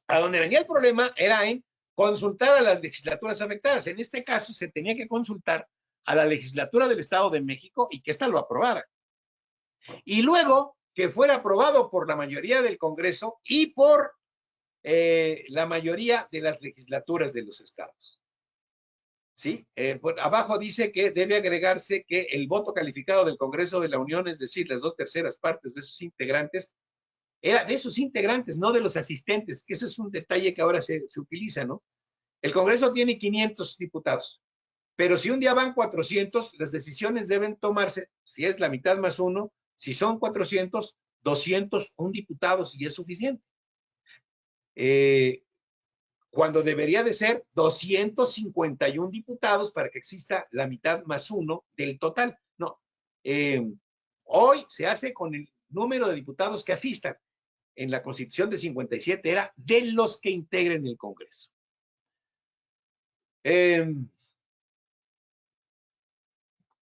A donde venía el problema era en consultar a las legislaturas afectadas. En este caso se tenía que consultar a la legislatura del Estado de México y que ésta lo aprobara. Y luego que fuera aprobado por la mayoría del Congreso y por la mayoría de las legislaturas de los estados. ¿Sí? Abajo dice que debe agregarse que el voto calificado del Congreso de la Unión, es decir, las 2/3 partes de sus integrantes, era de sus integrantes, no de los asistentes, que eso es un detalle que ahora se utiliza, ¿no? El Congreso tiene 500 diputados, pero si un día van 400, las decisiones deben tomarse, si es la mitad más uno, si son 400, 201 diputados y es suficiente. Cuando debería de ser 251 diputados para que exista la mitad más uno del total. No, hoy se hace con el número de diputados que asistan. En la Constitución de 57 era de los que integren el Congreso.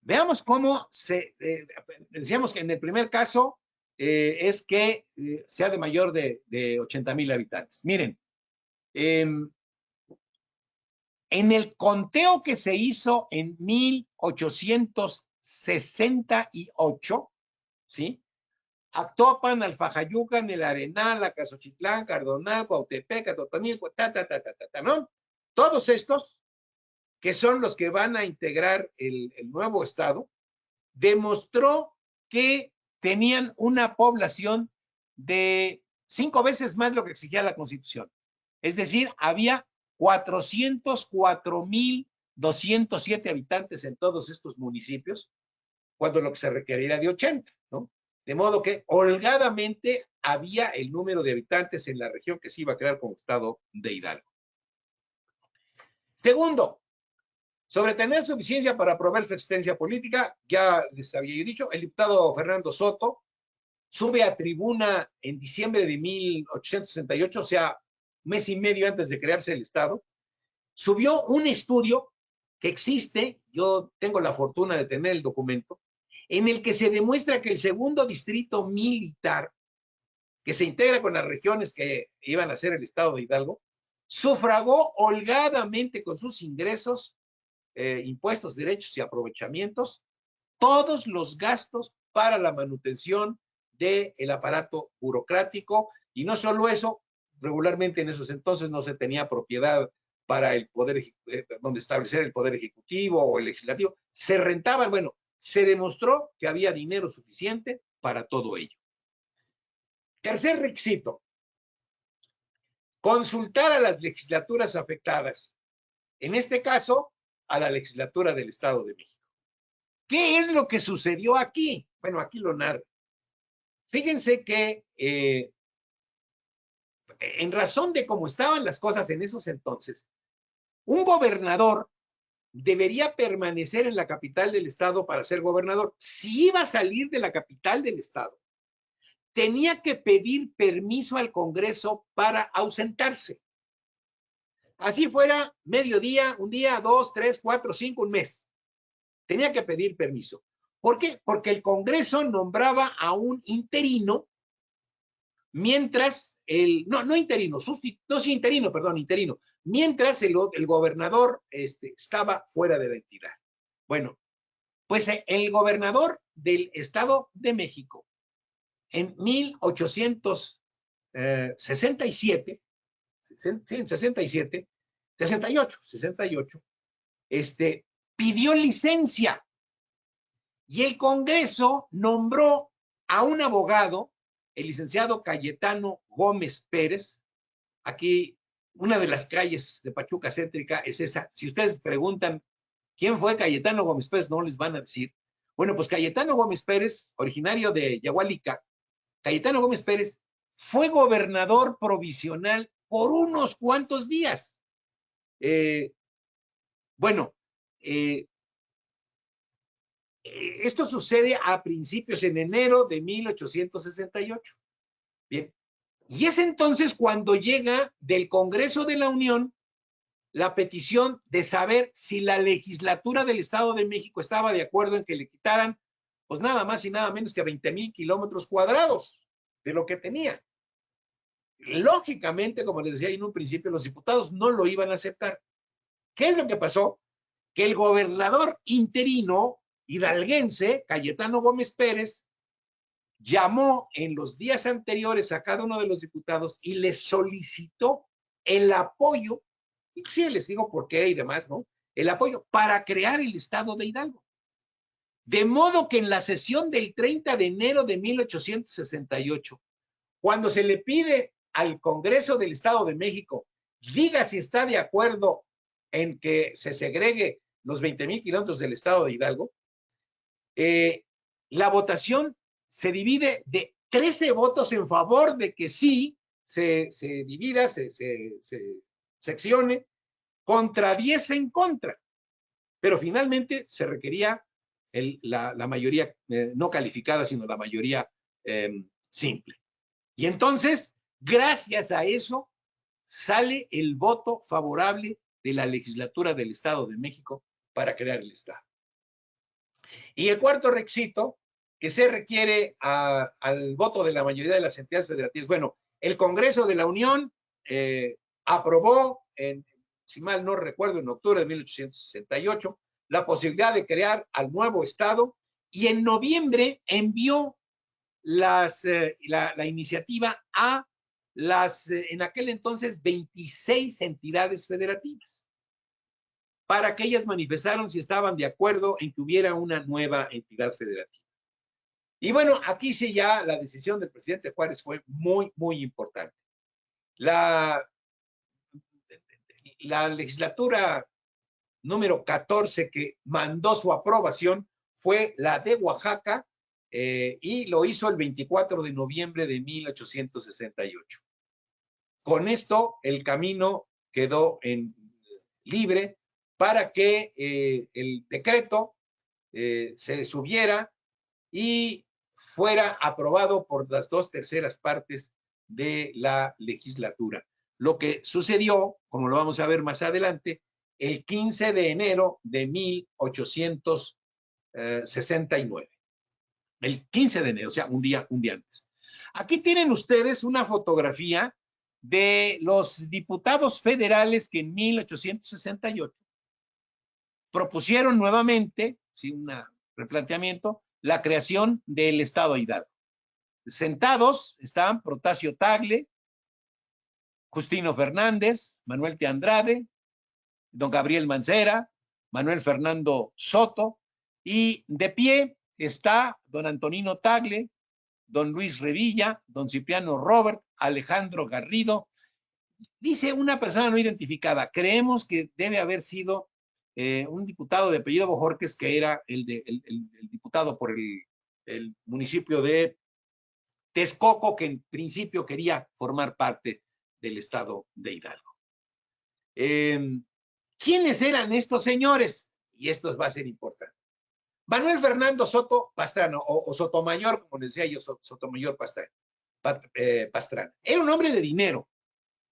Veamos cómo decíamos que en el primer caso es que sea de mayor de 80,000 habitantes. Miren, en el conteo que se hizo en 1868, ¿sí? Actopan, Alfajayucan, El Arenal, Acasochitlán, Cardonal, Cuautepec, Atotonilco, ¿no? Todos estos, que son los que van a integrar el nuevo estado, demostró que tenían una población de 5 veces más lo que exigía la Constitución. Es decir, había 404,207 habitantes en todos estos municipios, cuando lo que se requería de 80, ¿no? De modo que holgadamente había el número de habitantes en la región que se iba a crear como estado de Hidalgo. Segundo, sobre tener suficiencia para proveer su existencia política, ya les había dicho, el diputado Fernando Soto sube a tribuna en diciembre de 1868, o sea, mes y medio antes de crearse el estado, subió un estudio que existe, yo tengo la fortuna de tener el documento, en el que se demuestra que el segundo distrito militar, que se integra con las regiones que iban a ser el estado de Hidalgo, sufragó holgadamente con sus ingresos, impuestos, derechos y aprovechamientos, todos los gastos para la manutención del aparato burocrático, y no solo eso, regularmente en esos entonces no se tenía propiedad para el poder, donde establecer el poder ejecutivo o el legislativo, se rentaban, bueno, se demostró que había dinero suficiente para todo ello. Tercer requisito, consultar a las legislaturas afectadas, en este caso, a la legislatura del Estado de México. ¿Qué es lo que sucedió aquí? Bueno, aquí lo narro. Fíjense que en razón de cómo estaban las cosas en esos entonces, un gobernador debería permanecer en la capital del estado para ser gobernador. Si iba a salir de la capital del estado, tenía que pedir permiso al Congreso para ausentarse. Así fuera mediodía, un día, 2, 3, 4, 5, un mes. Tenía que pedir permiso. ¿Por qué? Porque el Congreso nombraba a un interino, mientras interino, mientras el gobernador estaba fuera de la entidad. Bueno, pues el gobernador del Estado de México en 1868, pidió licencia y el Congreso nombró a un abogado, el licenciado Cayetano Gómez Pérez. Aquí, una de las calles de Pachuca céntrica es esa. Si ustedes preguntan quién fue Cayetano Gómez Pérez, no les van a decir. Bueno, pues Cayetano Gómez Pérez, originario de Yahualica, Cayetano Gómez Pérez fue gobernador provisional por unos cuantos días. Esto sucede a principios, en enero de 1868. Bien. Y es entonces cuando llega del Congreso de la Unión la petición de saber si la legislatura del Estado de México estaba de acuerdo en que le quitaran, pues nada más y nada menos que 20,000 kilómetros cuadrados de lo que tenía. Lógicamente, como les decía en un principio, los diputados no lo iban a aceptar. ¿Qué es lo que pasó? Que el gobernador interino hidalguense, Cayetano Gómez Pérez, llamó en los días anteriores a cada uno de los diputados y les solicitó el apoyo, inclusive les digo por qué y demás, ¿no? El apoyo para crear el Estado de Hidalgo. De modo que en la sesión del 30 de enero de 1868, cuando se le pide al Congreso del Estado de México, diga si está de acuerdo en que se segregue los 20,000 kilómetros del Estado de Hidalgo, la votación se divide de 13 votos en favor de que sí se divida, se seccione, contra 10 en contra. Pero finalmente se requería la mayoría no calificada, sino la mayoría simple. Y entonces, gracias a eso, sale el voto favorable de la legislatura del Estado de México para crear el Estado. Y el cuarto requisito que se requiere al voto de la mayoría de las entidades federativas. Bueno, el Congreso de la Unión aprobó, si mal no recuerdo, en octubre de 1868, la posibilidad de crear al nuevo Estado y en noviembre envió la iniciativa a las, en aquel entonces, 26 entidades federativas, para que ellas manifestaron si estaban de acuerdo en que hubiera una nueva entidad federativa. Y bueno, aquí sí ya la decisión del presidente Juárez fue muy, muy importante. La legislatura número 14 que mandó su aprobación fue la de Oaxaca y lo hizo el 24 de noviembre de 1868. Con esto el camino quedó libre para que el decreto se subiera y fuera aprobado por las 2/3 partes de la legislatura. Lo que sucedió, como lo vamos a ver más adelante, el 15 de enero de 1869. El 15 de enero, o sea, un día antes. Aquí tienen ustedes una fotografía de los diputados federales que en 1868 propusieron nuevamente, ¿sí?, un replanteamiento, la creación del Estado de Hidalgo. Sentados están Protasio Tagle, Justino Fernández, Manuel de Andrade, don Gabriel Mancera, Manuel Fernando Soto, y de pie está don Antonino Tagle, don Luis Revilla, don Cipriano Robert, Alejandro Garrido. Dice una persona no identificada, creemos que debe haber sido un diputado de apellido Bojorquez, que era el diputado por el municipio de Texcoco, que en principio quería formar parte del Estado de Hidalgo. ¿Quiénes eran estos señores? Y esto va a ser importante. Manuel Fernando Soto Pastrana, o Sotomayor, como les decía yo, Sotomayor Pastrana. Era un hombre de dinero.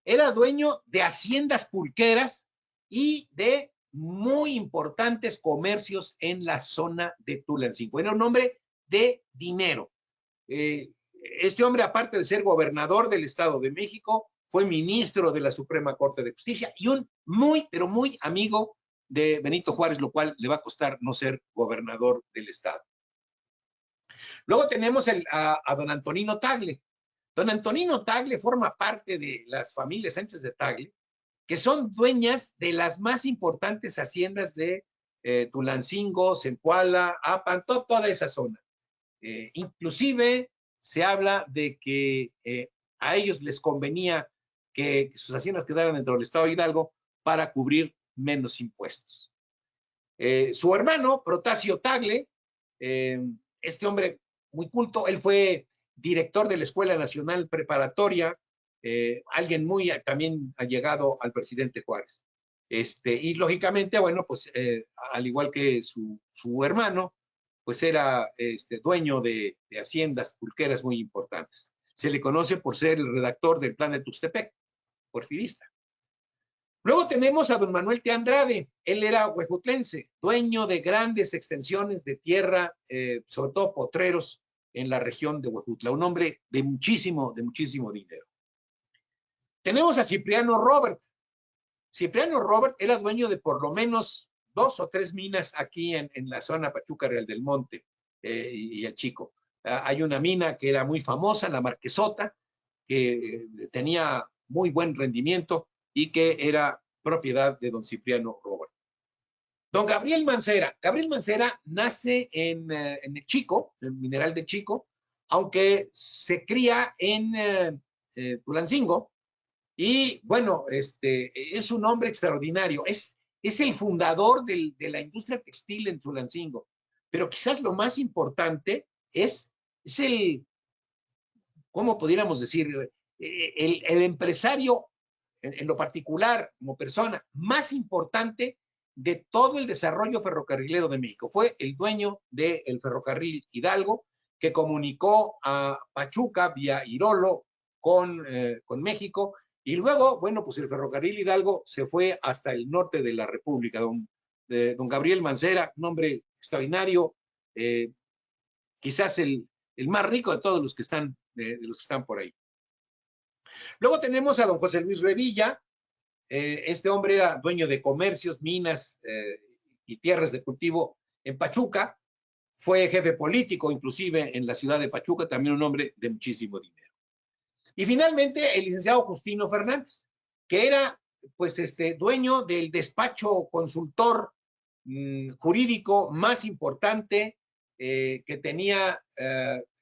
Era dueño de haciendas pulqueras y de muy importantes comercios en la zona de Tulancingo. Era un hombre de dinero. Este hombre, aparte de ser gobernador del Estado de México, fue ministro de la Suprema Corte de Justicia y un muy, pero muy amigo de Benito Juárez, lo cual le va a costar no ser gobernador del Estado. Luego tenemos a don Antonino Tagle. Don Antonino Tagle forma parte de las familias Sánchez de Tagle, que son dueñas de las más importantes haciendas de Tulancingo, Zempoala, Apan, toda esa zona. Inclusive se habla de que a ellos les convenía que sus haciendas quedaran dentro del Estado de Hidalgo para cubrir menos impuestos. Su hermano, Protasio Tagle, este hombre muy culto, él fue director de la Escuela Nacional Preparatoria, alguien muy también allegado al presidente Juárez. Y lógicamente, bueno, pues al igual que su hermano, pues era dueño de haciendas pulqueras muy importantes. Se le conoce por ser el redactor del Plan de Tuxtepec, porfirista. Luego tenemos a don Manuel T. Andrade. Él era huejutlense, dueño de grandes extensiones de tierra, sobre todo potreros en la región de Huejutla. Un hombre de muchísimo dinero. Tenemos a Cipriano Robert. Cipriano Robert era dueño de por lo menos 2 o 3 minas aquí en la zona Pachuca Real del Monte y el Chico. Hay una mina que era muy famosa, la Marquesota, que tenía muy buen rendimiento y que era propiedad de don Cipriano Robert. Don Gabriel Mancera. Gabriel Mancera nace en el Chico, en el mineral de Chico, aunque se cría en Tulancingo. Y bueno, es un hombre extraordinario. Es el fundador de la industria textil en Tulancingo. Pero quizás lo más importante es el, ¿cómo pudiéramos decir? El empresario, en lo particular, como persona, más importante de todo el desarrollo ferrocarrilero de México. Fue el dueño del ferrocarril Hidalgo, que comunicó a Pachuca vía Irolo con México. Y luego, bueno, pues el ferrocarril Hidalgo se fue hasta el norte de la República. Don Gabriel Mancera, un hombre extraordinario, quizás el más rico de todos los que están, de los que están por ahí. Luego tenemos a don José Luis Revilla. Este hombre era dueño de comercios, minas y tierras de cultivo en Pachuca. Fue jefe político, inclusive en la ciudad de Pachuca, también un hombre de muchísimo dinero. Y finalmente el licenciado Justino Fernández, que era pues dueño del despacho consultor jurídico más importante que tenía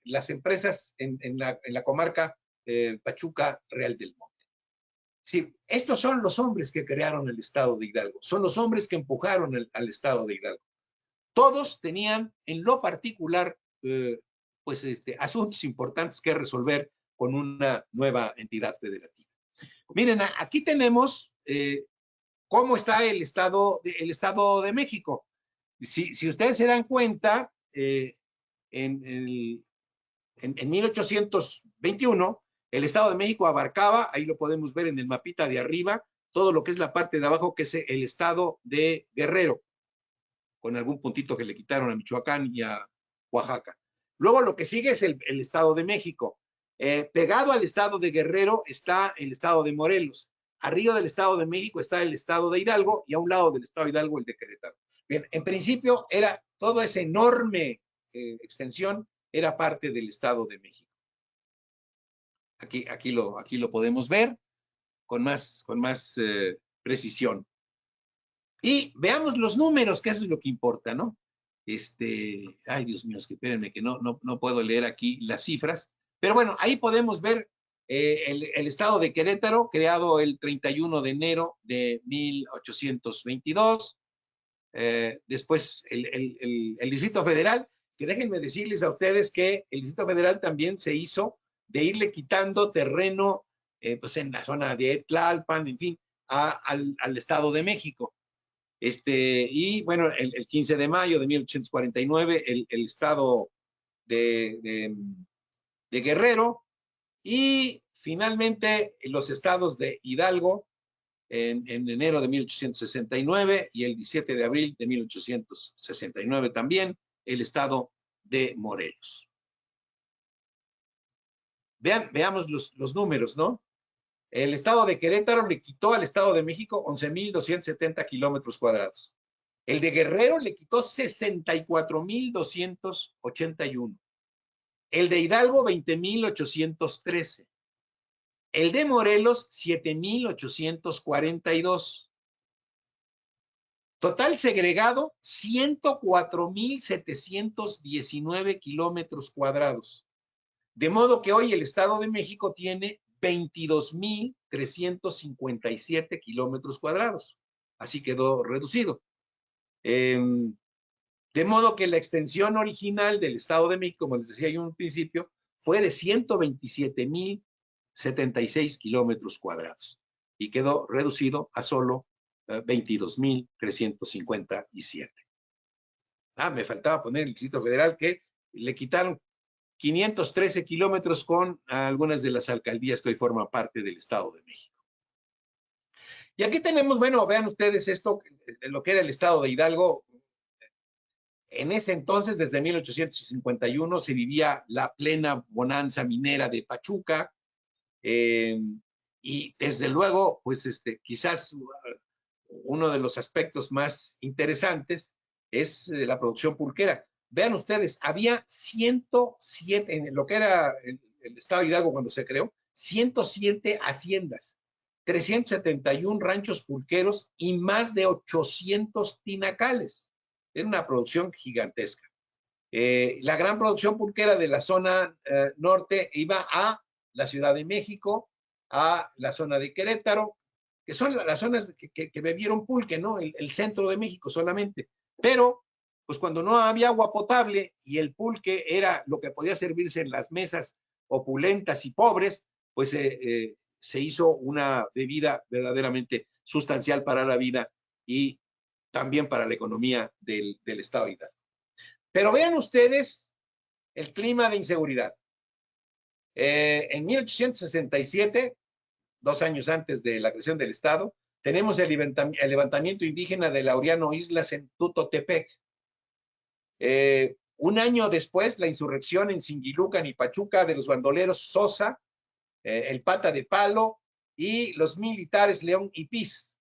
las empresas en la comarca Pachuca Real del Monte. Sí, estos son los hombres que crearon el estado de Hidalgo, son los hombres que empujaron al estado de Hidalgo. Todos tenían en lo particular pues asuntos importantes que resolver con una nueva entidad federativa. Miren, aquí tenemos cómo está el Estado de México. Si ustedes se dan cuenta, en 1821, el Estado de México abarcaba, ahí lo podemos ver en el mapita de arriba, todo lo que es la parte de abajo, que es el Estado de Guerrero, con algún puntito que le quitaron a Michoacán y a Oaxaca. Luego lo que sigue es el Estado de México. Pegado al Estado de Guerrero está el Estado de Morelos. Arriba del Estado de México está el Estado de Hidalgo y a un lado del Estado de Hidalgo el de Querétaro. Bien, en principio era toda esa enorme extensión era parte del Estado de México. Aquí lo podemos ver con más precisión. Y veamos los números, que eso es lo que importa, ¿no? Ay, Dios mío, es que espérenme que no puedo leer aquí las cifras. Pero bueno, ahí podemos ver el estado de Querétaro, creado el 31 de enero de 1822. Después el Distrito Federal, que déjenme decirles a ustedes que el Distrito Federal también se hizo de irle quitando terreno pues en la zona de Tlalpan, en fin, al Estado de México. Y bueno, el 15 de mayo de 1849, el Estado de Guerrero, y finalmente los estados de Hidalgo en enero de 1869 y el 17 de abril de 1869 también el estado de Morelos. Veamos los números, ¿no? El estado de Querétaro le quitó al Estado de México 11,270 kilómetros cuadrados. El de Guerrero le quitó 64,281. El de Hidalgo, 20,813. El de Morelos, 7,842. Total segregado, 104,719 kilómetros cuadrados. De modo que hoy el Estado de México tiene 22,357 kilómetros cuadrados. Así quedó reducido. De modo que la extensión original del Estado de México, como les decía yo en un principio, fue de 127,076 kilómetros cuadrados y quedó reducido a solo 22,357. Me faltaba poner el Distrito Federal, que le quitaron 513 kilómetros con algunas de las alcaldías que hoy forman parte del Estado de México. Y aquí tenemos, bueno, vean ustedes esto, lo que era el estado de Hidalgo. En ese entonces, desde 1851, se vivía la plena bonanza minera de Pachuca. Y desde luego, pues quizás uno de los aspectos más interesantes es la producción pulquera. Vean ustedes, había 107, en lo que era el estado de Hidalgo cuando se creó, 107 haciendas, 371 ranchos pulqueros y más de 800 tinacales. Era una producción gigantesca. La gran producción pulquera de la zona norte iba a la Ciudad de México, a la zona de Querétaro, que son las zonas que bebieron pulque, ¿no? El centro de México solamente. Pero, pues cuando no había agua potable y el pulque era lo que podía servirse en las mesas opulentas y pobres, pues se hizo una bebida verdaderamente sustancial para la vida y también para la economía del estado de Hidalgo. Pero vean ustedes el clima de inseguridad. En 1867, 2 años antes de la creación del Estado, tenemos el levantamiento indígena de Laureano Islas en Tutotepec. Un año después, la insurrección en Singilucan y Pachuca de los bandoleros Sosa, el Pata de Palo y los militares León y Piz,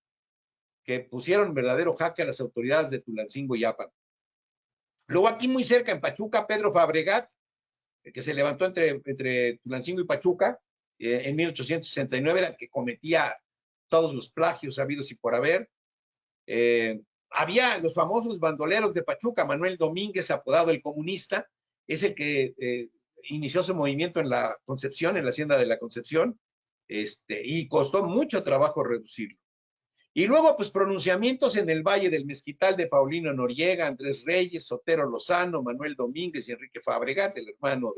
que pusieron verdadero jaque a las autoridades de Tulancingo y Apan. Luego aquí muy cerca en Pachuca, Pedro Fabregat, que se levantó entre Tulancingo y Pachuca en 1869, era el que cometía todos los plagios habidos y por haber. Había los famosos bandoleros de Pachuca, Manuel Domínguez, apodado el Comunista, es el que inició su movimiento en la Concepción, en la Hacienda de la Concepción, y costó mucho trabajo reducirlo. Y luego, pues, pronunciamientos en el Valle del Mezquital de Paulino Noriega, Andrés Reyes, Sotero Lozano, Manuel Domínguez y Enrique Fabregat, el hermano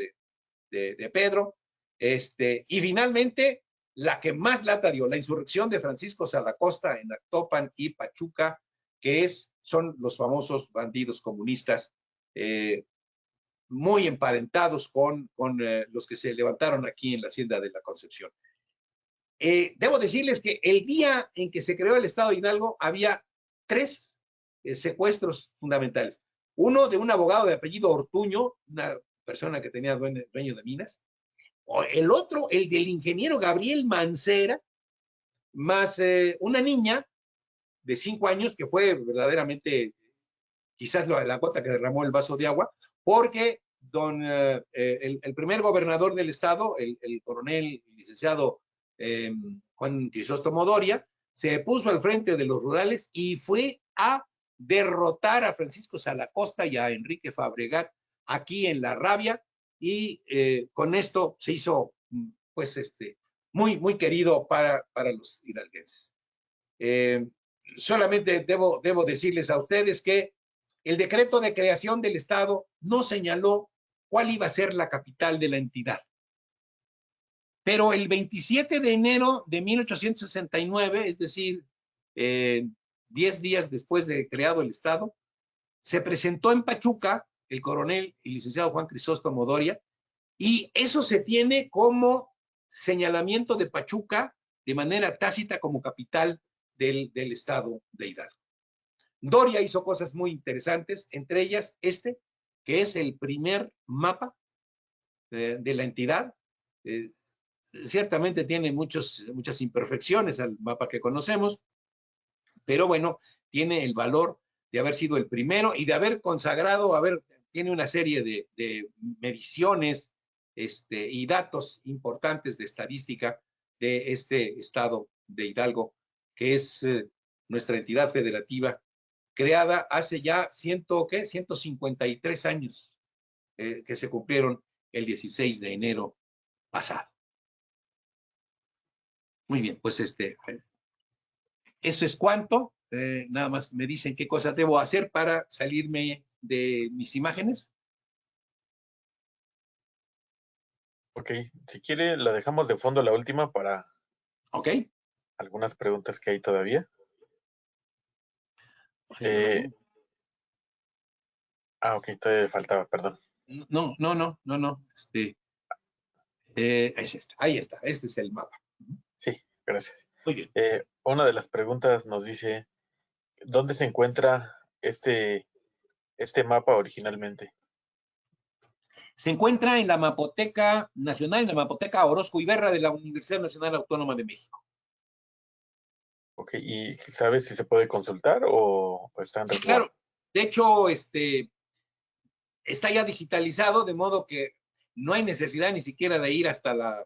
de Pedro. Y finalmente, la que más lata dio, la insurrección de Francisco Salacosta en Actopan y Pachuca, que son los famosos bandidos comunistas, muy emparentados con los que se levantaron aquí en la Hacienda de la Concepción. Debo decirles que el día en que se creó el Estado de Hidalgo había 3 secuestros fundamentales. Uno de un abogado de apellido Ortuño, una persona que tenía dueño de minas. El otro, el del ingeniero Gabriel Mancera, más una niña de 5 años que fue verdaderamente quizás la gota que derramó el vaso de agua, porque el primer gobernador del estado, el coronel licenciado Juan Crisóstomo Doria, se puso al frente de los rurales y fue a derrotar a Francisco Salacosta y a Enrique Fabregat aquí en La Rabia, y con esto se hizo pues muy, muy querido para los hidalguenses. Solamente debo decirles a ustedes que el decreto de creación del Estado no señaló cuál iba a ser la capital de la entidad. Pero el 27 de enero de 1869, es decir, 10 días después de creado el Estado, se presentó en Pachuca el coronel y licenciado Juan Crisóstomo Doria, y eso se tiene como señalamiento de Pachuca de manera tácita como capital del Estado de Hidalgo. Doria hizo cosas muy interesantes, entre ellas que es el primer mapa de la entidad. Ciertamente tiene muchas imperfecciones al mapa que conocemos, pero bueno, tiene el valor de haber sido el primero y de haber consagrado, tiene una serie de mediciones y datos importantes de estadística de este estado de Hidalgo, que es nuestra entidad federativa, creada hace ya 153 años, que se cumplieron el 16 de enero pasado. Muy bien, pues eso es cuanto. Nada más me dicen qué cosa debo hacer para salirme de mis imágenes. Ok, si quiere la dejamos de fondo la última para algunas preguntas que hay todavía. Ok, todavía faltaba, perdón. No. Es esta, ahí está, este es el mapa. Sí, gracias. Muy bien. Una de las preguntas nos dice, ¿dónde se encuentra este mapa originalmente? Se encuentra en la Mapoteca Nacional, en la Mapoteca Orozco Iberra de la Universidad Nacional Autónoma de México. Ok, ¿y sabes si se puede consultar o está en Sí, resguardo? claro. De hecho, está ya digitalizado, de modo que no hay necesidad ni siquiera de ir hasta la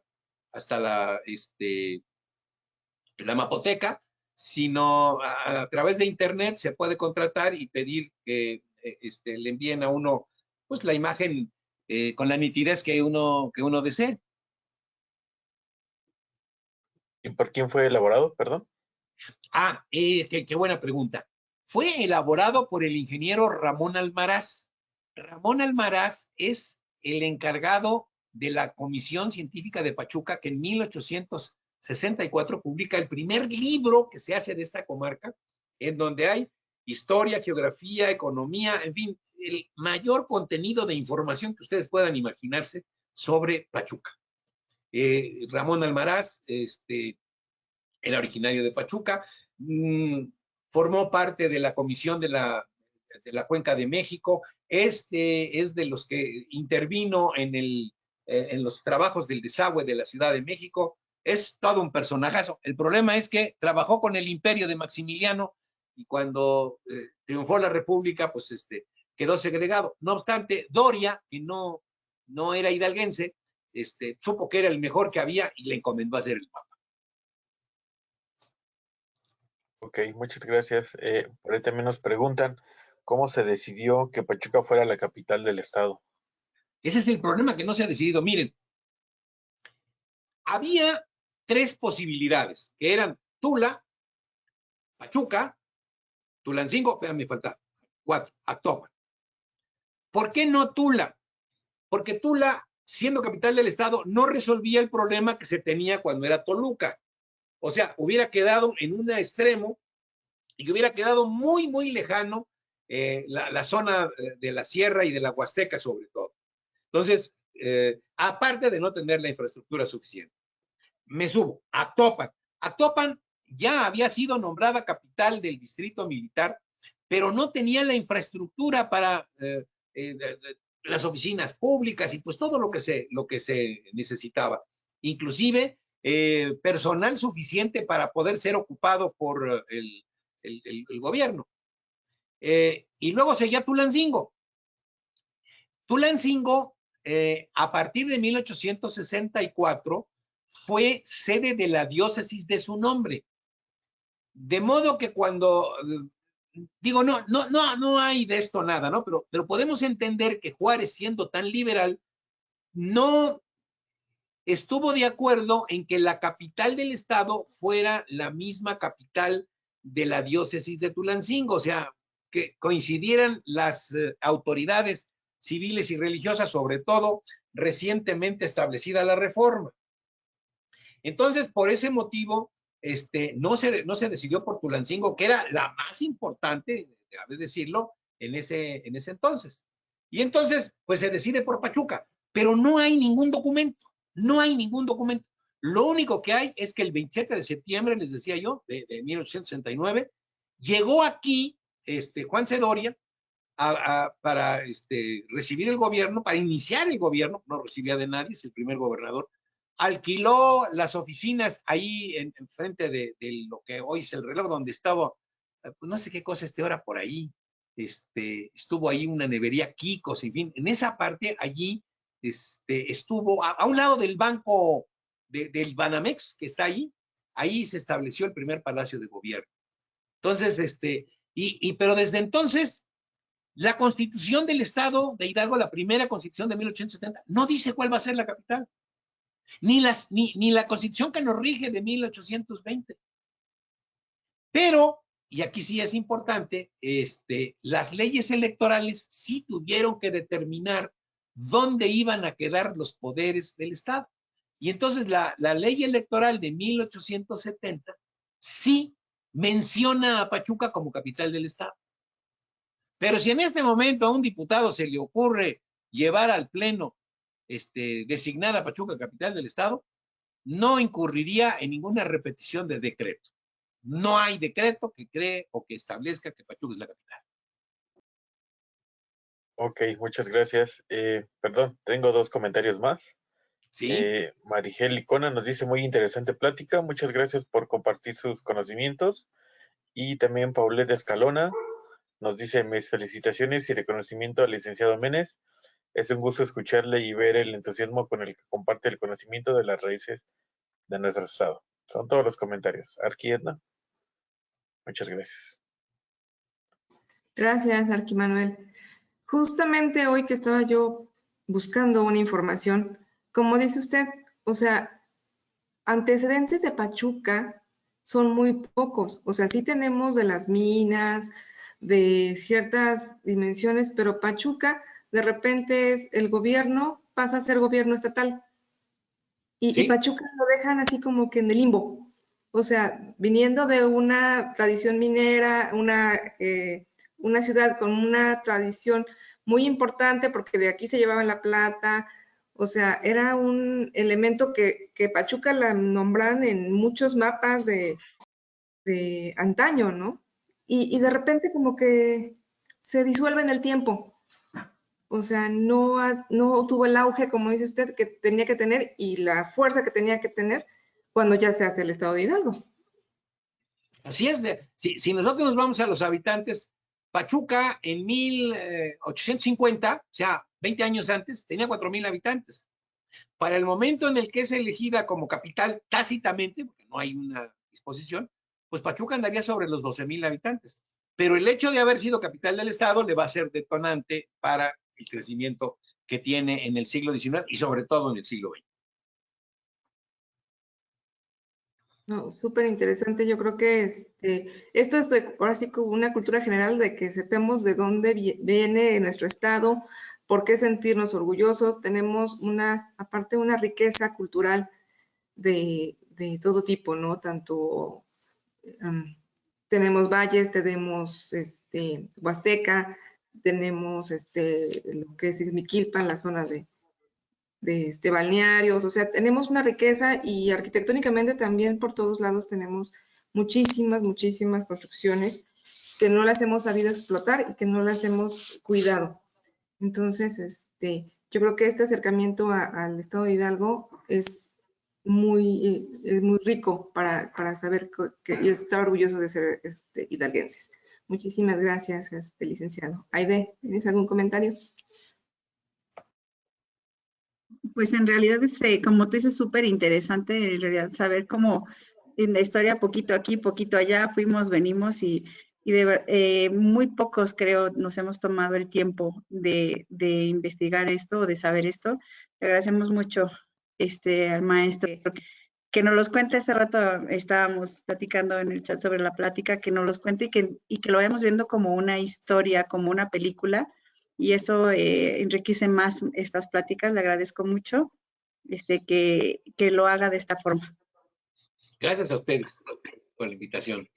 Mapoteca, sino a través de internet se puede contratar y pedir que le envíen a uno pues la imagen con la nitidez que uno desee. ¿Y por quién fue elaborado, perdón? Qué buena pregunta. Fue elaborado por el ingeniero Ramón Almaraz. Ramón Almaraz es el encargado de la Comisión Científica de Pachuca, que en 1864 publica el primer libro que se hace de esta comarca, en donde hay historia, geografía, economía, en fin, el mayor contenido de información que ustedes puedan imaginarse sobre Pachuca. Ramón Almaraz, el originario de Pachuca, formó parte de la comisión de la Cuenca de México, es de los que intervino en los trabajos del desagüe de la Ciudad de México, es todo un personajazo. El problema es que trabajó con el imperio de Maximiliano y cuando triunfó la República, pues quedó segregado. No obstante, Doria, que no era hidalguense, supo que era el mejor que había y le encomendó hacer el mapa. Ok, muchas gracias. Por ahí también nos preguntan, ¿cómo se decidió que Pachuca fuera la capital del estado? Ese es el problema que no se ha decidido. Miren, había 3 posibilidades, que eran Tula, Pachuca, Tulancingo, me falta 4, Actopan. ¿Por qué no Tula? Porque Tula, siendo capital del estado, no resolvía el problema que se tenía cuando era Toluca. O sea, hubiera quedado en un extremo y hubiera quedado muy, muy lejano la zona de la sierra y de la Huasteca sobre todo. Entonces, aparte de no tener la infraestructura suficiente. Me subo, Actopan. Actopan ya había sido nombrada capital del distrito militar, pero no tenía la infraestructura para las oficinas públicas y pues todo lo que se necesitaba. Inclusive personal suficiente para poder ser ocupado por el gobierno. Y luego seguía Tulancingo. Tulancingo, a partir de 1864, fue sede de la diócesis de su nombre. De modo que cuando, digo, no hay de esto nada, ¿no? Pero podemos entender que Juárez, siendo tan liberal, no estuvo de acuerdo en que la capital del estado fuera la misma capital de la diócesis de Tulancingo, o sea, que coincidieran las autoridades civiles y religiosas, sobre todo recientemente establecida la reforma. Entonces, por ese motivo, no se decidió por Tulancingo, que era la más importante, de decirlo, en ese entonces. Y entonces, pues se decide por Pachuca, pero no hay ningún documento, no hay ningún documento. Lo único que hay es que el 27 de septiembre, les decía yo, de 1869, llegó aquí Juan C. Doria para recibir el gobierno, para iniciar el gobierno, no recibía de nadie, es el primer gobernador, alquiló las oficinas ahí en frente de lo que hoy es el reloj, donde estaba, pues no sé qué cosa ahora por ahí, estuvo ahí una nevería Kikos, en fin, en esa parte allí estuvo a un lado del banco del Banamex que está ahí se estableció el primer palacio de gobierno. Entonces, pero desde entonces, la constitución del estado de Hidalgo, la primera constitución de 1870, no dice cuál va a ser la capital. Ni la constitución que nos rige de 1820. Pero, y aquí sí es importante, las leyes electorales sí tuvieron que determinar dónde iban a quedar los poderes del Estado. Y entonces la ley electoral de 1870 sí menciona a Pachuca como capital del Estado. Pero si en este momento a un diputado se le ocurre llevar al pleno, designar a Pachuca capital del Estado, no incurriría en ninguna repetición de decreto. No hay decreto que cree o que establezca que Pachuca es la capital. Ok, muchas gracias. Perdón, tengo 2 comentarios más. ¿Sí? Marigel Icona nos dice muy interesante plática. Muchas gracias por compartir sus conocimientos. Y también Paulette Escalona nos dice mis felicitaciones y reconocimiento al licenciado Menes. Es un gusto escucharle y ver el entusiasmo con el que comparte el conocimiento de las raíces de nuestro estado. Son todos los comentarios. Arqui Edna, muchas gracias. Gracias, Arquimanuel. Justamente hoy que estaba yo buscando una información, como dice usted, o sea, antecedentes de Pachuca son muy pocos. O sea, sí tenemos de las minas, de ciertas dimensiones, pero Pachuca de repente es el gobierno, pasa a ser gobierno estatal. Y ¿Sí? Pachuca lo dejan así como que en el limbo. O sea, viniendo de una tradición minera, una ciudad con una tradición muy importante porque de aquí se llevaban la plata. O sea, era un elemento que Pachuca la nombran en muchos mapas de antaño, ¿no? Y de repente como que se disuelve en el tiempo. O sea, no tuvo el auge, como dice usted, que tenía que tener y la fuerza que tenía que tener cuando ya se hace el estado de Hidalgo. Así es. Si nosotros nos vamos a los habitantes, Pachuca en 1850, o sea, 20 años antes, tenía 4,000 habitantes. Para el momento en el que es elegida como capital tácitamente, porque no hay una disposición, pues Pachuca andaría sobre los 12,000 habitantes. Pero el hecho de haber sido capital del estado le va a ser detonante para el crecimiento que tiene en el siglo XIX y sobre todo en el siglo XX. No, súper interesante. Yo creo que esto es ahora sí como una cultura general de que sepamos de dónde viene nuestro estado, por qué sentirnos orgullosos. Tenemos aparte una riqueza cultural de todo tipo, ¿no? Tanto tenemos valles, tenemos Huasteca, tenemos lo que es Miquilpan, la zona de balnearios, o sea, tenemos una riqueza y arquitectónicamente también por todos lados tenemos muchísimas construcciones que no las hemos sabido explotar y que no las hemos cuidado. Entonces, yo creo que este acercamiento al estado de Hidalgo es muy rico para saber y estar orgulloso de ser hidalguenses. Muchísimas gracias, licenciado. Aide, ¿tienes algún comentario? Pues en realidad es, como tú dices, súper interesante en realidad saber cómo en la historia poquito aquí, poquito allá, fuimos, venimos y muy pocos creo nos hemos tomado el tiempo de investigar esto o de saber esto. Le agradecemos mucho al maestro que nos los cuente. Hace rato estábamos platicando en el chat sobre la plática, que nos los cuente y que lo vayamos viendo como una historia, como una película, y eso enriquece más estas pláticas. Le agradezco mucho que lo haga de esta forma. Gracias a ustedes por la invitación.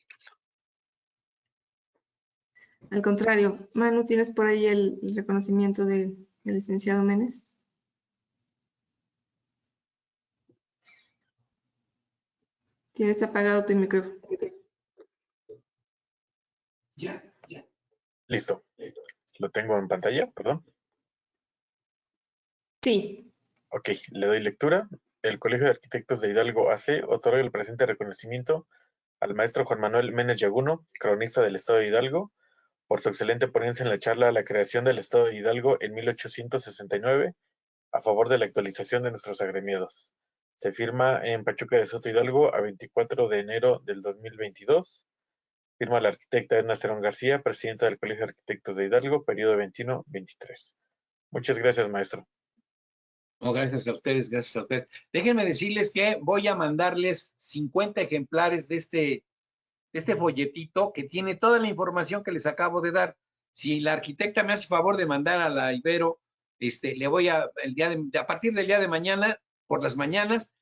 Al contrario, Manu, ¿tienes por ahí el reconocimiento del licenciado Menes? Tienes apagado tu micrófono. Ya. Listo. Lo tengo en pantalla, perdón. Sí. Ok, le doy lectura. El Colegio de Arquitectos de Hidalgo AC otorga el presente reconocimiento al maestro Juan Manuel Menes Yaguno, cronista del Estado de Hidalgo, por su excelente ponencia en la charla La creación del Estado de Hidalgo en 1869, a favor de la actualización de nuestros agremiados. Se firma en Pachuca de Soto Hidalgo a 24 de enero del 2022. Firma la arquitecta Edna Cerón García, presidenta del Colegio de Arquitectos de Hidalgo, periodo 21-23. Muchas gracias, maestro. No, gracias a ustedes, gracias a ustedes. Déjenme decirles que voy a mandarles 50 ejemplares de este folletito que tiene toda la información que les acabo de dar. Si la arquitecta me hace favor de mandar a la Ibero, le voy a partir del día de mañana, por las mañanas,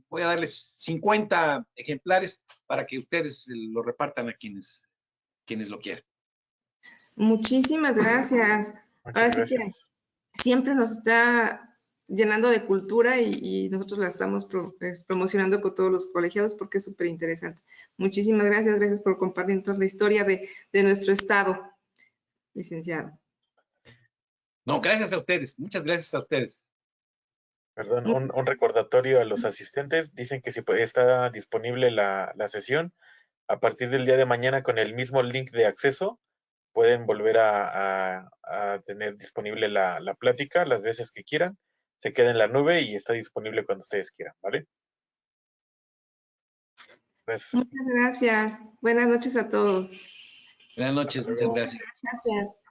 voy a darles 50 ejemplares para que ustedes lo repartan a quienes lo quieran. Muchísimas gracias. Muchas Ahora sí gracias. que siempre nos está llenando de cultura y nosotros la estamos promocionando con todos los colegiados porque es súper interesante. Muchísimas gracias, gracias por compartirnos la historia de nuestro estado, licenciado. No, gracias a ustedes, muchas gracias a ustedes. Perdón, un recordatorio a los asistentes. Dicen que si está disponible la sesión, a partir del día de mañana con el mismo link de acceso, pueden volver a tener disponible la plática las veces que quieran. Se queda en la nube y está disponible cuando ustedes quieran, ¿vale? Pues, muchas gracias. Buenas noches a todos. Buenas noches, muchas gracias. Gracias.